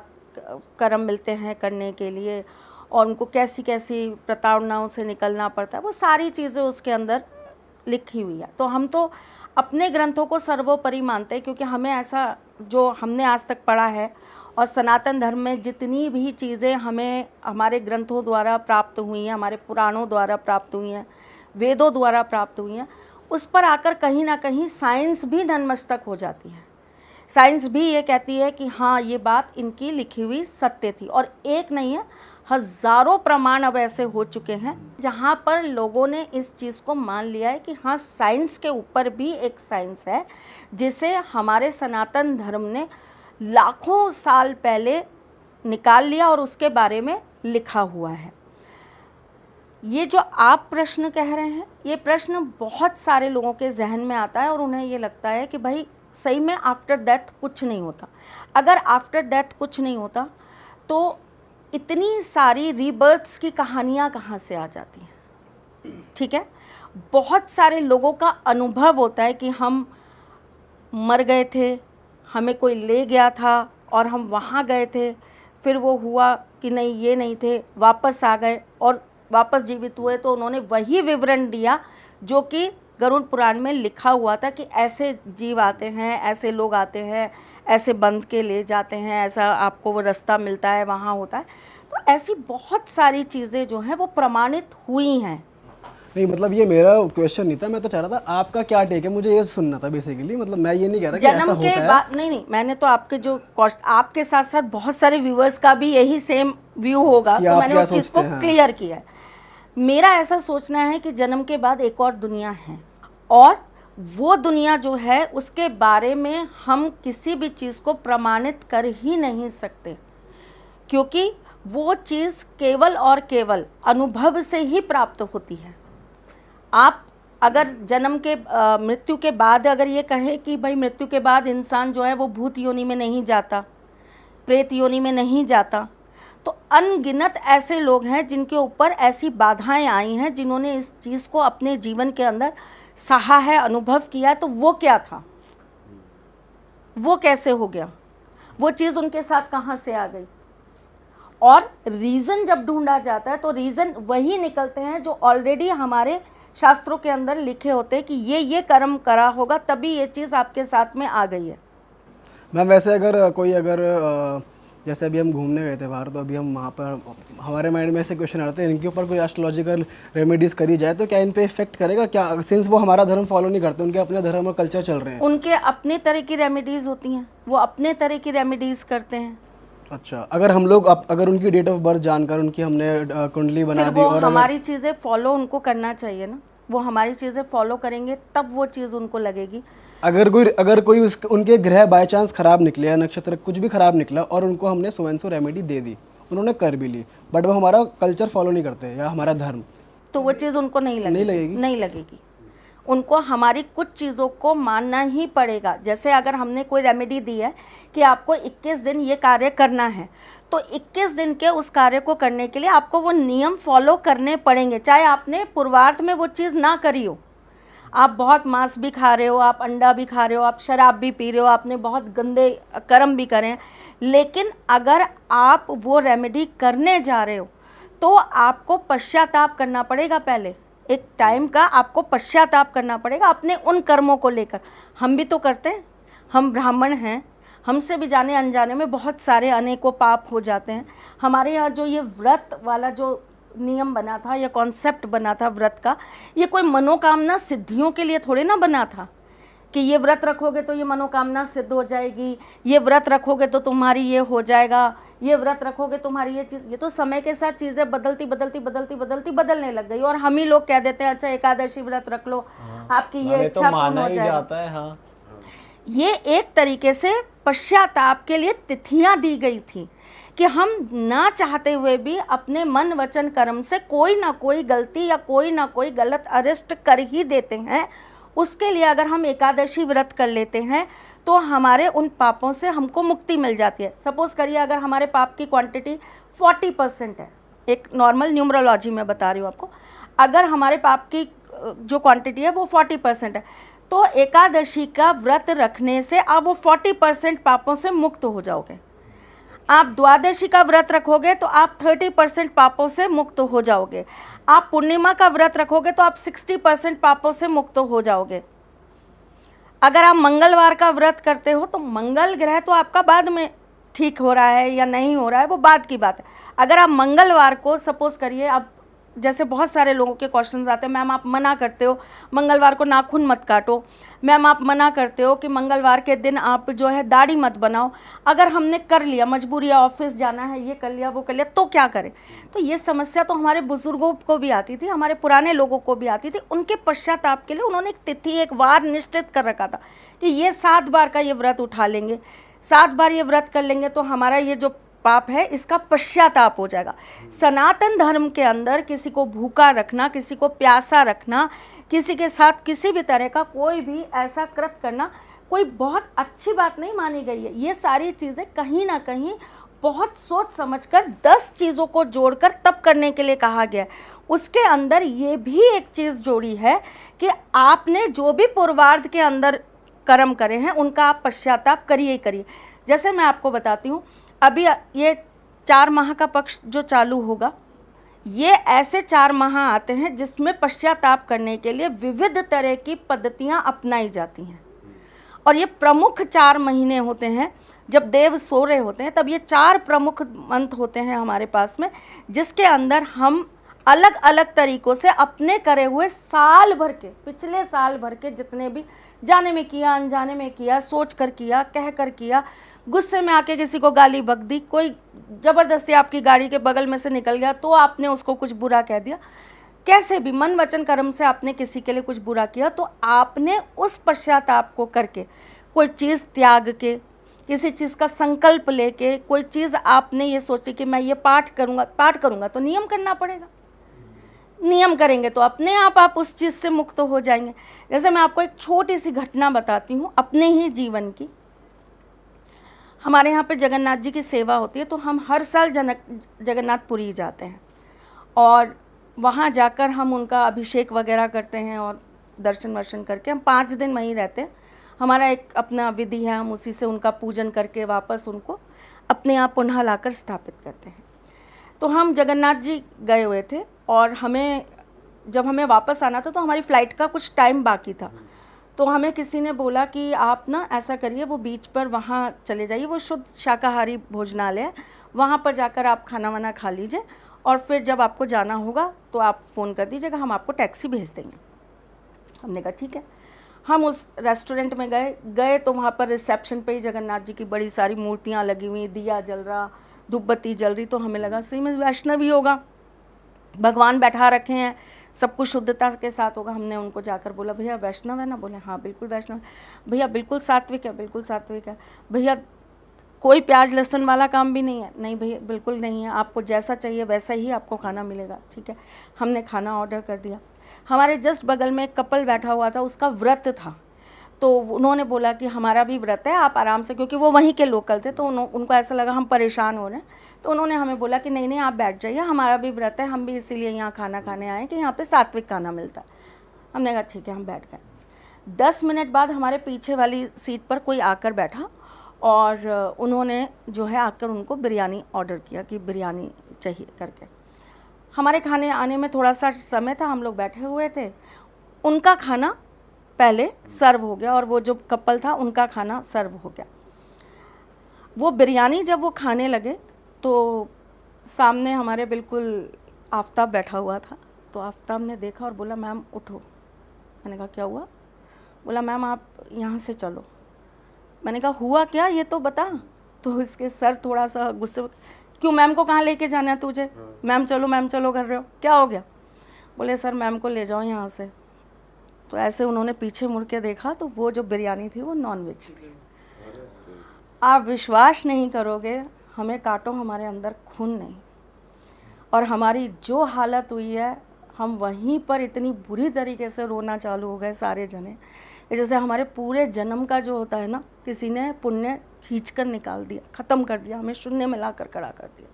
[SPEAKER 7] कर्म मिलते हैं करने के लिए, और उनको कैसी कैसी प्रताड़नाओं से निकलना पड़ता है। वो सारी चीज़ें उसके अंदर लिखी हुई है। तो हम तो अपने ग्रंथों को सर्वोपरि मानते हैं, क्योंकि हमें ऐसा जो हमने आज तक पढ़ा है और सनातन धर्म में जितनी भी चीज़ें हमें हमारे ग्रंथों द्वारा प्राप्त हुई हैं, हमारे पुराणों द्वारा प्राप्त हुई हैं, वेदों द्वारा प्राप्त हुई हैं, उस पर आकर कहीं ना कहीं साइंस भी नतमस्तक हो जाती है। साइंस भी ये कहती है कि हाँ, ये बात इनकी लिखी हुई सत्य थी। और एक नहीं है, हज़ारों प्रमाण अब ऐसे हो चुके हैं जहाँ पर लोगों ने इस चीज़ को मान लिया है कि हाँ, साइंस के ऊपर भी एक साइंस है जिसे हमारे सनातन धर्म ने लाखों साल पहले निकाल लिया और उसके बारे में लिखा हुआ है। ये जो आप प्रश्न कह रहे हैं, ये प्रश्न बहुत सारे लोगों के जहन में आता है और उन्हें ये लगता है कि भाई सही में आफ्टर डेथ कुछ नहीं होता। अगर आफ्टर डेथ कुछ नहीं होता तो इतनी सारी रीबर्थ्स की कहानियाँ कहाँ से आ जाती हैं? ठीक है, बहुत सारे लोगों का अनुभव होता है कि हम मर गए थे, हमें कोई ले गया था और हम वहाँ गए थे, फिर वो हुआ कि नहीं ये नहीं थे, वापस आ गए और वापस जीवित हुए। तो उन्होंने वही विवरण दिया जो कि गरुड़ पुराण में लिखा हुआ था कि ऐसे जीव आते हैं, ऐसे लोग आते हैं, ऐसे बंद के ले जाते हैं, ऐसा आपको वो रास्ता मिलता है, वहाँ होता है। तो ऐसी बहुत सारी चीज़ें जो हैं वो प्रमाणित हुई हैं।
[SPEAKER 4] नहीं, मतलब ये मेरा क्वेश्चन नहीं था, मैं तो चाह रहा था आपका क्या टेक है, मुझे ये सुनना था बेसिकली। मतलब मैं ये नहीं कह रहा कि ऐसा
[SPEAKER 7] जन्म
[SPEAKER 4] होता
[SPEAKER 7] के
[SPEAKER 4] है।
[SPEAKER 7] बाद नहीं, मैंने तो आपके जो आपके साथ साथ बहुत सारे व्यूअर्स का भी यही सेम व्यू होगा,
[SPEAKER 4] कि
[SPEAKER 7] तो
[SPEAKER 4] आप
[SPEAKER 7] मैंने
[SPEAKER 4] क्या
[SPEAKER 7] उस चीज़
[SPEAKER 4] सोचते
[SPEAKER 7] को
[SPEAKER 4] हैं?
[SPEAKER 7] क्लियर किया है। मेरा ऐसा सोचना है कि जन्म के बाद एक और दुनिया है और वो दुनिया जो है उसके बारे में हम किसी भी चीज़ को प्रमाणित कर ही नहीं सकते, क्योंकि वो चीज़ केवल और केवल अनुभव से ही प्राप्त होती है। आप अगर जन्म के मृत्यु के बाद अगर ये कहें कि भाई मृत्यु के बाद इंसान जो है वो भूत योनि में नहीं जाता, प्रेत योनि में नहीं जाता, तो अनगिनत ऐसे लोग हैं जिनके ऊपर ऐसी बाधाएं आई हैं, जिन्होंने इस चीज़ को अपने जीवन के अंदर सहा है, अनुभव किया। तो वो क्या था, वो कैसे हो गया, वो चीज़ उनके साथ कहाँ से आ गई? और रीज़न जब ढूंढा जाता है तो रीज़न वही निकलते हैं जो ऑलरेडी हमारे शास्त्रों के अंदर लिखे होते हैं कि ये कर्म करा होगा तभी ये चीज़ आपके साथ में आ गई है।
[SPEAKER 4] मैम वैसे अगर कोई जैसे अभी हम घूमने गए थे बाहर, तो अभी हम वहाँ पर हमारे माइंड में ऐसे क्वेश्चन आते हैं, इनके ऊपर कोई एस्ट्रोलॉजिकल रेमेडीज़ करी जाए तो क्या इन पे इफेक्ट करेगा क्या? सिंस वो हमारा धर्म फॉलो नहीं करते, उनके अपने धर्म और कल्चर चल रहे हैं।
[SPEAKER 7] उनके अपने तरह की रेमेडीज़ होती हैं, वो अपने तरह की रेमेडीज़ करते हैं।
[SPEAKER 4] अच्छा, अगर हम लोग अगर उनकी डेट ऑफ बर्थ जानकर उनकी हमने कुंडली बना
[SPEAKER 7] फिर
[SPEAKER 4] दी
[SPEAKER 7] वो
[SPEAKER 4] और
[SPEAKER 7] हमारी चीज़ें फॉलो उनको करना चाहिए ना, वो हमारी चीज़ें फॉलो करेंगे तब वो चीज़ उनको लगेगी।
[SPEAKER 4] अगर कोई उनके ग्रह बाय चांस खराब निकले या नक्षत्र कुछ भी खराब निकला और उनको हमने सो एंड सो रेमेडी दे दी, उन्होंने कर भी ली, बट वो हमारा कल्चर फॉलो नहीं करते या हमारा धर्म,
[SPEAKER 7] तो वो चीज़ उनको नहीं लगेगी, नहीं लगेगी। उनको हमारी कुछ चीज़ों को मानना ही पड़ेगा। जैसे अगर हमने कोई रेमेडी दी है कि आपको 21 दिन ये कार्य करना है, तो 21 दिन के उस कार्य को करने के लिए आपको वो नियम फॉलो करने पड़ेंगे, चाहे आपने पूर्वार्ध में वो चीज़ ना करी हो। आप बहुत मांस भी खा रहे हो, आप अंडा भी खा रहे हो, आप शराब भी पी रहे हो, आपने बहुत गंदे कर्म भी करे हैं, लेकिन अगर आप वो रेमेडी करने जा रहे हो तो आपको पश्चाताप करना पड़ेगा। पहले एक टाइम का आपको पश्चाताप करना पड़ेगा अपने उन कर्मों को लेकर। हम भी तो करते हैं, हम ब्राह्मण हैं, हमसे भी जाने अनजाने में बहुत सारे अनेकों पाप हो जाते हैं। हमारे यहाँ जो ये व्रत वाला जो नियम बना था या कॉन्सेप्ट बना था व्रत का, ये कोई मनोकामना सिद्धियों के लिए थोड़े ना बना था कि ये व्रत रखोगे तो ये मनोकामना सिद्ध हो जाएगी, ये व्रत रखोगे तो तुम्हारी ये हो जाएगा, ये व्रत रखोगे तुम्हारी ये चीज़। ये तो समय के साथ चीज़ें बदलने लग गई और हम ही लोग कह देते हैं अच्छा एकादशी व्रत रख लो, आपकी ये इच्छा पूर्ण हो जाएगा।
[SPEAKER 3] हाँ।
[SPEAKER 7] ये एक तरीके से पश्चाताप के लिए तिथियां दी गई थी कि हम ना चाहते हुए भी अपने मन वचन कर्म से कोई ना कोई गलती या कोई ना कोई गलत अरिष्ट कर ही देते हैं। उसके लिए अगर हम एकादशी व्रत कर लेते हैं तो हमारे उन पापों से हमको मुक्ति मिल जाती है। सपोज़ करिए अगर हमारे पाप की क्वांटिटी 40% है, एक नॉर्मल न्यूमरोलॉजी में बता रही हूँ आपको, अगर हमारे पाप की जो क्वांटिटी है वो 40% है, तो एकादशी का व्रत रखने से आप वो 40% पापों से मुक्त हो जाओगे। आप द्वादशी का व्रत रखोगे तो आप 30% पापों से मुक्त हो जाओगे। आप पूर्णिमा का व्रत रखोगे तो आप 60% पापों से मुक्त हो जाओगे। अगर आप मंगलवार का व्रत करते हो तो मंगल ग्रह तो आपका बाद में ठीक हो रहा है या नहीं हो रहा है वो बाद की बात है। अगर आप मंगलवार को सपोज़ करिए, आप जैसे बहुत सारे लोगों के क्वेश्चंस आते हैं, मैम आप मना करते हो मंगलवार को नाखून मत काटो, मैम आप मना करते हो कि मंगलवार के दिन आप जो है दाढ़ी मत बनाओ। अगर हमने कर लिया, मजबूरी है, ऑफिस जाना है, ये कर लिया वो कर लिया, तो क्या करें? तो ये समस्या तो हमारे बुजुर्गों को भी आती थी, हमारे पुराने लोगों को भी आती थी। उनके पश्चाताप के लिए उन्होंने एक तिथि, एक वार निश्चित कर रखा था कि ये 7 बार का ये व्रत उठा लेंगे, 7 बार ये व्रत कर लेंगे तो हमारा ये जो पाप है इसका पश्चाताप हो जाएगा। सनातन धर्म के अंदर किसी को भूखा रखना, किसी को प्यासा रखना, किसी के साथ किसी भी तरह का कोई भी ऐसा कृत करना कोई बहुत अच्छी बात नहीं मानी गई है। ये सारी चीज़ें कहीं ना कहीं बहुत सोच समझकर 10 चीज़ों को जोड़कर तब करने के लिए कहा गया है। उसके अंदर ये भी एक चीज़ जोड़ी है कि आपने जो भी पूर्वार्ध के अंदर कर्म करे हैं उनका आप पश्चाताप करिए ही करिए। जैसे मैं आपको बताती हूँ, अभी ये 4 माह का पक्ष जो चालू होगा, ये ऐसे 4 माह आते हैं जिसमें पश्चाताप करने के लिए विविध तरह की पद्धतियाँ अपनाई जाती हैं। और ये प्रमुख 4 महीने होते हैं, जब देव सो रहे होते हैं तब ये 4 प्रमुख मंथ होते हैं हमारे पास में, जिसके अंदर हम अलग अलग तरीक़ों से अपने करे हुए साल भर के, पिछले साल भर के जितने भी जाने में किया, अनजाने में किया, सोच कर किया, कह कर किया, गुस्से में आके किसी को गाली बक दी, कोई ज़बरदस्ती आपकी गाड़ी के बगल में से निकल गया तो आपने उसको कुछ बुरा कह दिया, कैसे भी मन वचन कर्म से आपने किसी के लिए कुछ बुरा किया, तो आपने उस पश्चाताप को करके, कोई चीज़ त्याग के, किसी चीज़ का संकल्प लेके, कोई चीज़ आपने ये सोची कि मैं ये पाठ करूँगा तो नियम करना पड़ेगा। नियम करेंगे तो अपने आप उस चीज़ से मुक्त हो जाएंगे। जैसे मैं आपको एक छोटी सी घटना बताती हूँ अपने ही जीवन की। हमारे यहाँ पे जगन्नाथ जी की सेवा होती है, तो हम हर साल जगन्नाथपुरी जाते हैं और वहाँ जाकर हम उनका अभिषेक वगैरह करते हैं और दर्शन वर्शन करके हम 5 दिन वहीं रहते हैं। हमारा एक अपना विधि है, हम उसी से उनका पूजन करके वापस उनको अपने यहाँ पुनः लाकर स्थापित करते हैं। तो हम जगन्नाथ जी गए हुए थे और जब हमें वापस आना था तो हमारी फ़्लाइट का कुछ टाइम बाकी था, तो हमें किसी ने बोला कि आप ना ऐसा करिए, वो बीच पर वहाँ चले जाइए, वो शुद्ध शाकाहारी भोजनालय है, वहाँ पर जाकर आप खाना वाना खा लीजिए और फिर जब आपको जाना होगा तो आप फ़ोन कर दीजिएगा, हम आपको टैक्सी भेज देंगे। हमने कहा ठीक है। हम उस रेस्टोरेंट में गए तो वहाँ पर रिसेप्शन पे ही जगन्नाथ जी की बड़ी सारी मूर्तियाँ लगी हुई, दिया जल रहा, धूप बत्ती जल रही, तो हमें लगा सही में वैष्णव ही होगा, भगवान बैठा रखे हैं, सब कुछ शुद्धता के साथ होगा। हमने उनको जाकर बोला भैया वैष्णव है ना? बोले हाँ बिल्कुल वैष्णव है। भैया बिल्कुल सात्विक है? बिल्कुल सात्विक है। भैया कोई प्याज लहसुन वाला काम भी नहीं है? नहीं भैया बिल्कुल नहीं है, आपको जैसा चाहिए वैसा ही आपको खाना मिलेगा। ठीक है, हमने खाना ऑर्डर कर दिया। हमारे जस्ट बगल में एक कपल बैठा हुआ था, उसका व्रत था, तो उन्होंने बोला कि हमारा भी व्रत है, आप आराम से, क्योंकि वो वहीं के लोकल थे, तो उनको ऐसा लगा हम परेशान हो रहे हैं, तो उन्होंने हमें बोला कि नहीं नहीं आप बैठ जाइए, हमारा भी व्रत है, हम भी इसीलिए यहाँ खाना खाने आए कि यहाँ पे सात्विक खाना मिलता है। हमने कहा ठीक है, हम बैठ गए। 10 मिनट बाद हमारे पीछे वाली सीट पर कोई आकर बैठा और उन्होंने जो है आकर उनको बिरयानी ऑर्डर किया कि बिरयानी चाहिए करके। हमारे खाने आने में थोड़ा सा समय था, हम लोग बैठे हुए थे, उनका खाना पहले सर्व हो गया और वो जो कपल था उनका खाना सर्व हो गया। वो बिरयानी जब वो खाने लगे तो सामने हमारे बिल्कुल आफ्ताब बैठा हुआ था, तो आफ्ताब ने देखा और बोला मैम उठो। मैंने कहा क्या हुआ? बोला मैम आप यहाँ से चलो। मैंने कहा हुआ क्या ये तो बता। तो इसके सर थोड़ा सा गुस्से, क्यों मैम को कहाँ लेके जाना है तुझे? मैम चलो कर रहे हो, क्या हो गया? बोले सर मैम को ले जाओ यहाँ से। तो ऐसे उन्होंने पीछे मुड़ के देखा तो वो जो बिरयानी थी वो नॉनवेज थी। आप विश्वास नहीं करोगे, हमें काटो हमारे अंदर खून नहीं, और हमारी जो हालत हुई है, हम वहीं पर इतनी बुरी तरीके से रोना चालू हो गए सारे जने, जैसे हमारे पूरे जन्म का जो होता है ना, किसी ने पुण्य खींच कर निकाल दिया, ख़त्म कर दिया, हमें शून्य में ला कर खड़ा कर दिया।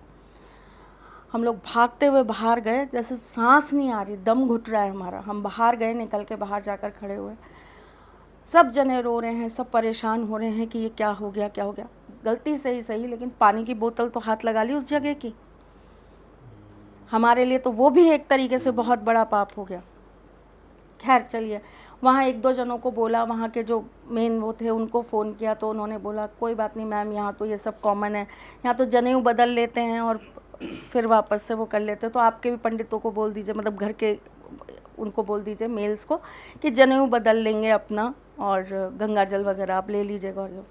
[SPEAKER 7] हम लोग भागते हुए बाहर गए, जैसे सांस नहीं आ रही, दम घुट रहा है हमारा। हम बाहर गए, निकल के बाहर जाकर खड़े हुए, सब जने रो रहे हैं, सब परेशान हो रहे हैं कि ये क्या हो गया क्या हो गया। गलती से ही सही, लेकिन पानी की बोतल तो हाथ लगा ली उस जगह की। हमारे लिए तो वो भी एक तरीके से बहुत बड़ा पाप हो गया। खैर चलिए, वहाँ 1-2 जनों को बोला, वहाँ के जो मेन वो थे उनको फ़ोन किया, तो उन्होंने बोला कोई बात नहीं मैम, यहाँ तो ये सब कॉमन है, यहाँ तो जनेऊ बदल लेते हैं और फिर वापस से वो कर लेते हैं, तो आपके भी पंडितों को बोल दीजिए, मतलब घर के उनको बोल दीजिए मेल्स को कि जनेऊ बदल लेंगे अपना और गंगा जल वगैरह आप ले लीजिएगा। और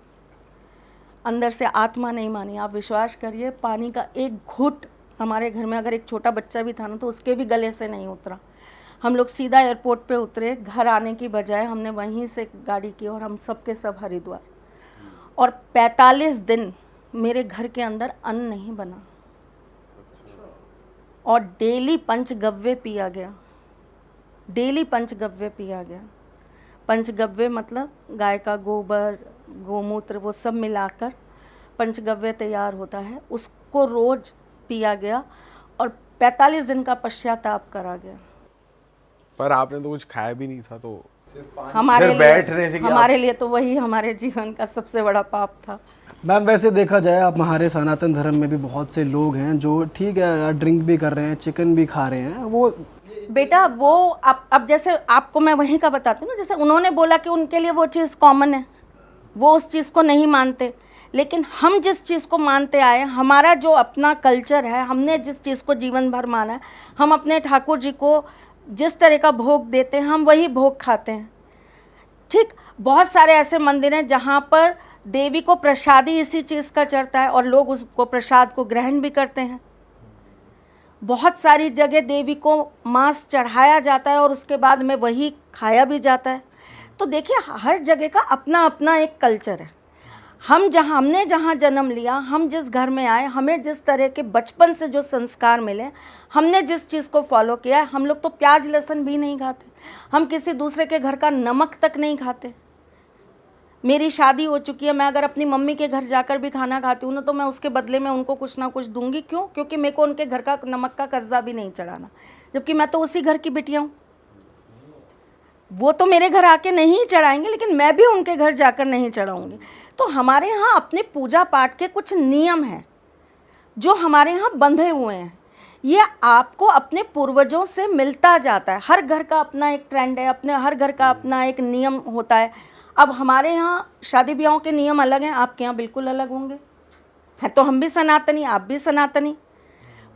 [SPEAKER 7] अंदर से आत्मा नहीं मानी। आप विश्वास करिए, पानी का एक घूंट हमारे घर में अगर एक छोटा बच्चा भी था ना तो उसके भी गले से नहीं उतरा। हम लोग सीधा एयरपोर्ट पे उतरे, घर आने की बजाय हमने वहीं से गाड़ी की और हम सब के सब हरिद्वार। और 45 दिन मेरे घर के अंदर अन्न नहीं बना और डेली पंचगव्य पिया गया, डेली पंचगव्य पिया गया। पंचगव्य मतलब गाय का गोबर, गोमूत्र, वो सब मिलाकर पंचगव्य तैयार होता है, उसको रोज पिया गया और 45 दिन का पश्चाताप करा गया।
[SPEAKER 2] पर आपने तो कुछ खाया भी नहीं था, तो
[SPEAKER 7] हमारे
[SPEAKER 2] सिर्फ बैठने से
[SPEAKER 7] लिए हमारे लिए तो वही हमारे जीवन का सबसे बड़ा पाप था।
[SPEAKER 4] मैम वैसे देखा जाए आप हमारे सनातन धर्म में भी बहुत से लोग हैं जो ठीक है ड्रिंक भी कर रहे हैं, चिकन भी खा रहे हैं, वो
[SPEAKER 7] बेटा वो अब जैसे आपको मैं वहीं का बताती हूँ ना, जैसे उन्होंने बोला कि उनके लिए वो चीज़ कॉमन है, वो उस चीज़ को नहीं मानते, लेकिन हम जिस चीज़ को मानते आए, हमारा जो अपना कल्चर है, हमने जिस चीज़ को जीवन भर माना है, हम अपने ठाकुर जी को जिस तरह का भोग देते हैं हम वही भोग खाते हैं। ठीक, बहुत सारे ऐसे मंदिर हैं जहाँ पर देवी को प्रसाद ही इसी चीज़ का चढ़ता है और लोग उसको प्रसाद को ग्रहण भी करते हैं। बहुत सारी जगह देवी को मांस चढ़ाया जाता है और उसके बाद में वही खाया भी जाता है। तो देखिए हर जगह का अपना अपना एक कल्चर है। हमने जहाँ जन्म लिया, हम जिस घर में आए, हमें जिस तरह के बचपन से जो संस्कार मिले, हमने जिस चीज़ को फॉलो किया है, हम लोग तो प्याज लहसुन भी नहीं खाते, हम किसी दूसरे के घर का नमक तक नहीं खाते। मेरी शादी हो चुकी है, मैं अगर अपनी मम्मी के घर जाकर भी खाना खाती हूँ ना तो मैं उसके बदले में उनको कुछ ना कुछ दूंगी। क्यों? क्योंकि मेरे को उनके घर का नमक का कर्जा भी नहीं चढ़ाना, जबकि मैं तो उसी घर की बिटिया हूँ। वो तो मेरे घर आके नहीं चढ़ाएंगे, लेकिन मैं भी उनके घर जाकर नहीं चढ़ाऊंगी। तो हमारे यहाँ अपने पूजा पाठ के कुछ नियम हैं जो हमारे यहाँ बंधे हुए हैं। ये आपको अपने पूर्वजों से मिलता जाता है। हर घर का अपना एक ट्रेंड है, अपने हर घर का अपना एक नियम होता है। अब हमारे यहाँ शादी ब्याहों के नियम अलग हैं, आपके यहाँ बिल्कुल अलग होंगे। है तो हम भी सनातनी, आप भी सनातनी,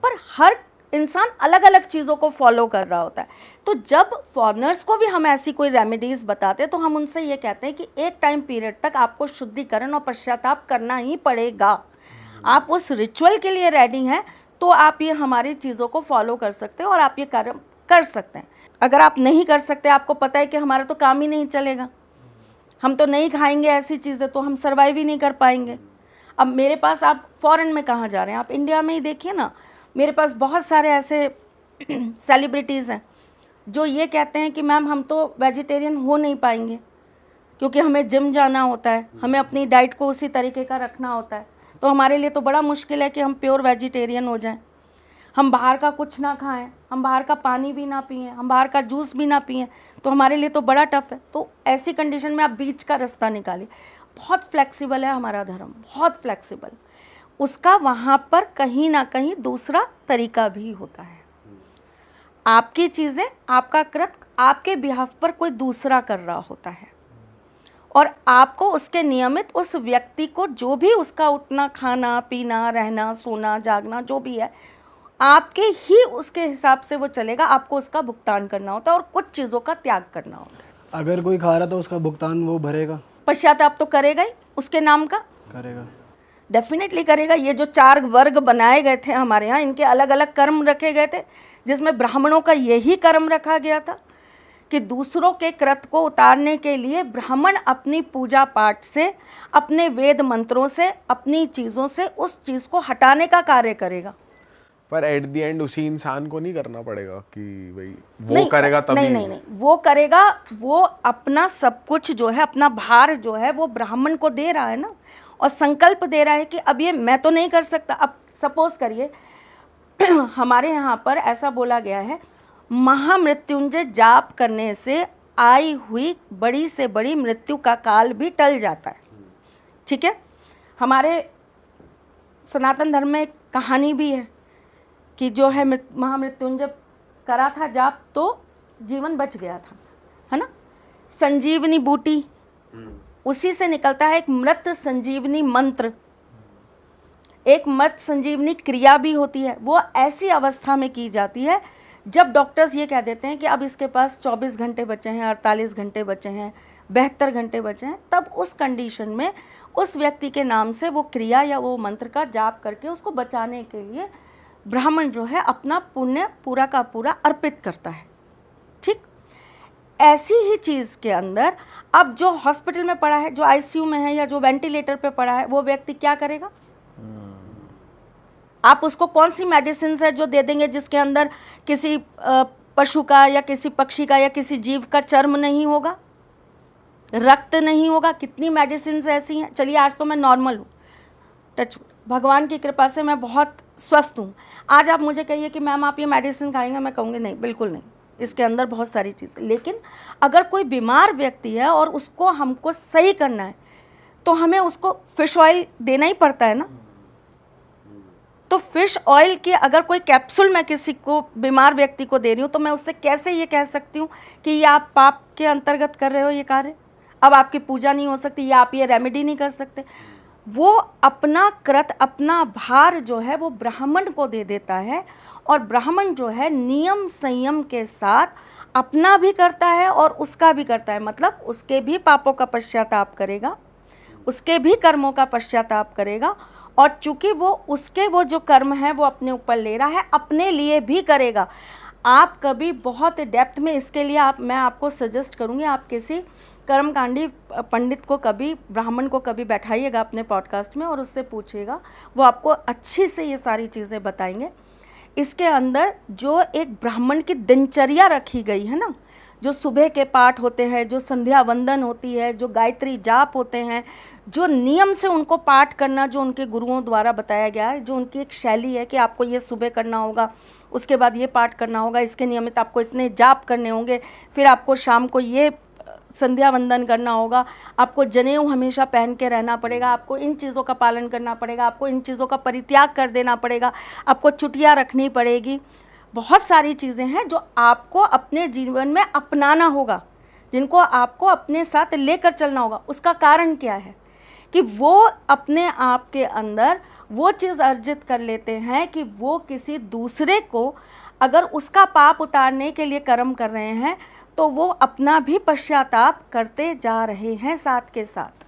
[SPEAKER 7] पर हर इंसान अलग अलग चीज़ों को फॉलो कर रहा होता है। तो जब फॉरेनर्स को भी हम ऐसी कोई रेमेडीज़ बताते हैं तो हम उनसे ये कहते हैं कि एक टाइम पीरियड तक आपको शुद्धिकरण और पश्चाताप करना ही पड़ेगा। आप उस रिचुअल के लिए रेडी हैं तो आप ये हमारी चीज़ों को फॉलो कर सकते हैं और आप ये कर्म कर सकते हैं। अगर आप नहीं कर सकते, आपको पता है कि हमारा तो काम ही नहीं चलेगा, हम तो नहीं खाएंगे ऐसी चीज़ें, तो हम सर्वाइव ही नहीं कर पाएंगे। अब मेरे पास, आप फॉरेन में कहाँ जा रहे हैं, आप इंडिया में ही देखिए ना, मेरे पास बहुत सारे ऐसे सेलिब्रिटीज़ हैं जो ये कहते हैं कि मैम हम तो वेजिटेरियन हो नहीं पाएंगे क्योंकि हमें जिम जाना होता है, हमें अपनी डाइट को उसी तरीके का रखना होता है, तो हमारे लिए तो बड़ा मुश्किल है कि हम प्योर वेजिटेरियन हो जाएं, हम बाहर का कुछ ना खाएं, हम बाहर का पानी भी ना पिएं, हम बाहर का जूस भी ना पिएं, तो हमारे लिए तो बड़ा टफ है। तो ऐसी कंडीशन में आप बीच का रास्ता निकालिए। बहुत फ्लेक्सिबल है हमारा धर्म, बहुत फ्लेक्सिबल। उसका वहाँ पर कहीं ना कहीं दूसरा तरीका भी होता है। आपकी चीज़ें, आपका कृत आपके बिहाफ पर कोई दूसरा कर रहा होता है और आपको उसके नियमित उस व्यक्ति को जो भी उसका उतना खाना पीना रहना सोना जागना जो भी है, आपके ही उसके हिसाब से वो चलेगा, आपको उसका भुगतान करना होता है और कुछ चीज़ों का त्याग करना होता है।
[SPEAKER 4] अगर कोई खा रहा तो उसका भुगतान वो भरेगा,
[SPEAKER 7] पश्चाताप तो करेगा ही उसके नाम का,
[SPEAKER 4] करेगा,
[SPEAKER 7] डेफिनेटली करेगा। ये जो 4 वर्ग बनाए गए थे हमारे यहाँ, इनके अलग अलग कर्म रखे गए थे, जिसमें ब्राह्मणों का यही कर्म रखा गया था कि दूसरों के कृत को उतारने के लिए ब्राह्मण अपनी पूजा पाठ से, अपने वेद मंत्रों से, अपनी चीज़ों से उस चीज़ को हटाने का कार्य करेगा।
[SPEAKER 2] पर एट द एंड उसी इंसान को नहीं करना पड़ेगा कि भाई वो
[SPEAKER 7] नहीं,
[SPEAKER 2] करेगा तभी?
[SPEAKER 7] नहीं, वो करेगा, वो अपना सब कुछ जो है, अपना भार जो है वो ब्राह्मण को दे रहा है ना, और संकल्प दे रहा है कि अब ये मैं तो नहीं कर सकता। अब सपोज करिए हमारे यहाँ पर ऐसा बोला गया है, महामृत्युंजय जाप करने से आई हुई बड़ी से बड़ी मृत्यु का काल भी टल जाता है। ठीक है, हमारे सनातन धर्म में एक कहानी भी है कि जो है महामृत्युंजय करा था जाप तो जीवन बच गया था, है ना। संजीवनी बूटी, उसी से निकलता है एक मृत संजीवनी मंत्र, एक मृत संजीवनी क्रिया भी होती है। वो ऐसी अवस्था में की जाती है जब डॉक्टर्स ये कह देते हैं कि अब इसके पास 24 घंटे बचे हैं, 48 घंटे बचे हैं, 72 घंटे बचे हैं, तब उस कंडीशन में उस व्यक्ति के नाम से वो क्रिया या वो मंत्र का जाप करके उसको बचाने के लिए ब्राह्मण जो है अपना पुण्य पूरा का पूरा अर्पित करता है। ठीक, ऐसी ही चीज़ के अंदर अब जो हॉस्पिटल में पड़ा है, जो आईसीयू में है या जो वेंटिलेटर पे पड़ा है, वो व्यक्ति क्या करेगा? आप उसको कौन सी मेडिसिन है जो दे देंगे जिसके अंदर किसी पशु का या किसी पक्षी का या किसी जीव का चर्म नहीं होगा, रक्त नहीं होगा? कितनी मेडिसिन ऐसी हैं। चलिए आज तो मैं नॉर्मल हूँ, टच भगवान की कृपा से मैं बहुत स्वस्थ हूँ। आज आप मुझे कहिए कि मैम आप ये मेडिसिन खाएंगे, मैं कहूँगी नहीं, बिल्कुल नहीं, इसके अंदर बहुत सारी चीज़ें। लेकिन अगर कोई बीमार व्यक्ति है और उसको हमको सही करना है तो हमें उसको फिश ऑयल देना ही पड़ता है ना। तो फिश ऑयल की अगर कोई कैप्सूल मैं किसी को बीमार व्यक्ति को दे रही हूँ तो मैं उससे कैसे ये कह सकती हूँ कि ये आप पाप के अंतर्गत कर रहे हो ये कार्य, अब आपकी पूजा नहीं हो सकती या आप ये रेमेडी नहीं कर सकते। वो अपना कृत, अपना भार जो है वो ब्राह्मण को दे देता है और ब्राह्मण जो है नियम संयम के साथ अपना भी करता है और उसका भी करता है। मतलब उसके भी पापों का पश्चाताप करेगा, उसके भी कर्मों का पश्चाताप करेगा, और चूंकि वो उसके वो जो कर्म है वो अपने ऊपर ले रहा है, अपने लिए भी करेगा। आप कभी बहुत डेप्थ में इसके लिए मैं आपको सजेस्ट करूँगी, आप किसी कर्मकांडी पंडित को कभी, ब्राह्मण को कभी बैठाइएगा अपने पॉडकास्ट में और उससे पूछिएगा, वो आपको अच्छी से ये सारी चीज़ें बताएंगे। इसके अंदर जो एक ब्राह्मण की दिनचर्या रखी गई है ना, जो सुबह के पाठ होते हैं, जो संध्या वंदन होती है, जो गायत्री जाप होते हैं, जो नियम से उनको पाठ करना जो उनके गुरुओं द्वारा बताया गया है, जो उनकी एक शैली है कि आपको ये सुबह करना होगा, उसके बाद ये पाठ करना होगा, इसके नियमित आपको इतने जाप करने होंगे, फिर आपको शाम को ये संध्या वंदन करना होगा, आपको जनेऊ हमेशा पहन के रहना पड़ेगा, आपको इन चीज़ों का पालन करना पड़ेगा, आपको इन चीज़ों का परित्याग कर देना पड़ेगा, आपको चुटिया रखनी पड़ेगी। बहुत सारी चीज़ें हैं जो आपको अपने जीवन में अपनाना होगा, जिनको आपको अपने साथ लेकर चलना होगा। उसका कारण क्या है कि वो अपने आप के अंदर वो चीज़ अर्जित कर लेते हैं कि वो किसी दूसरे को अगर उसका पाप उतारने के लिए कर्म कर रहे हैं तो वो अपना भी पश्चाताप करते जा रहे हैं साथ के साथ।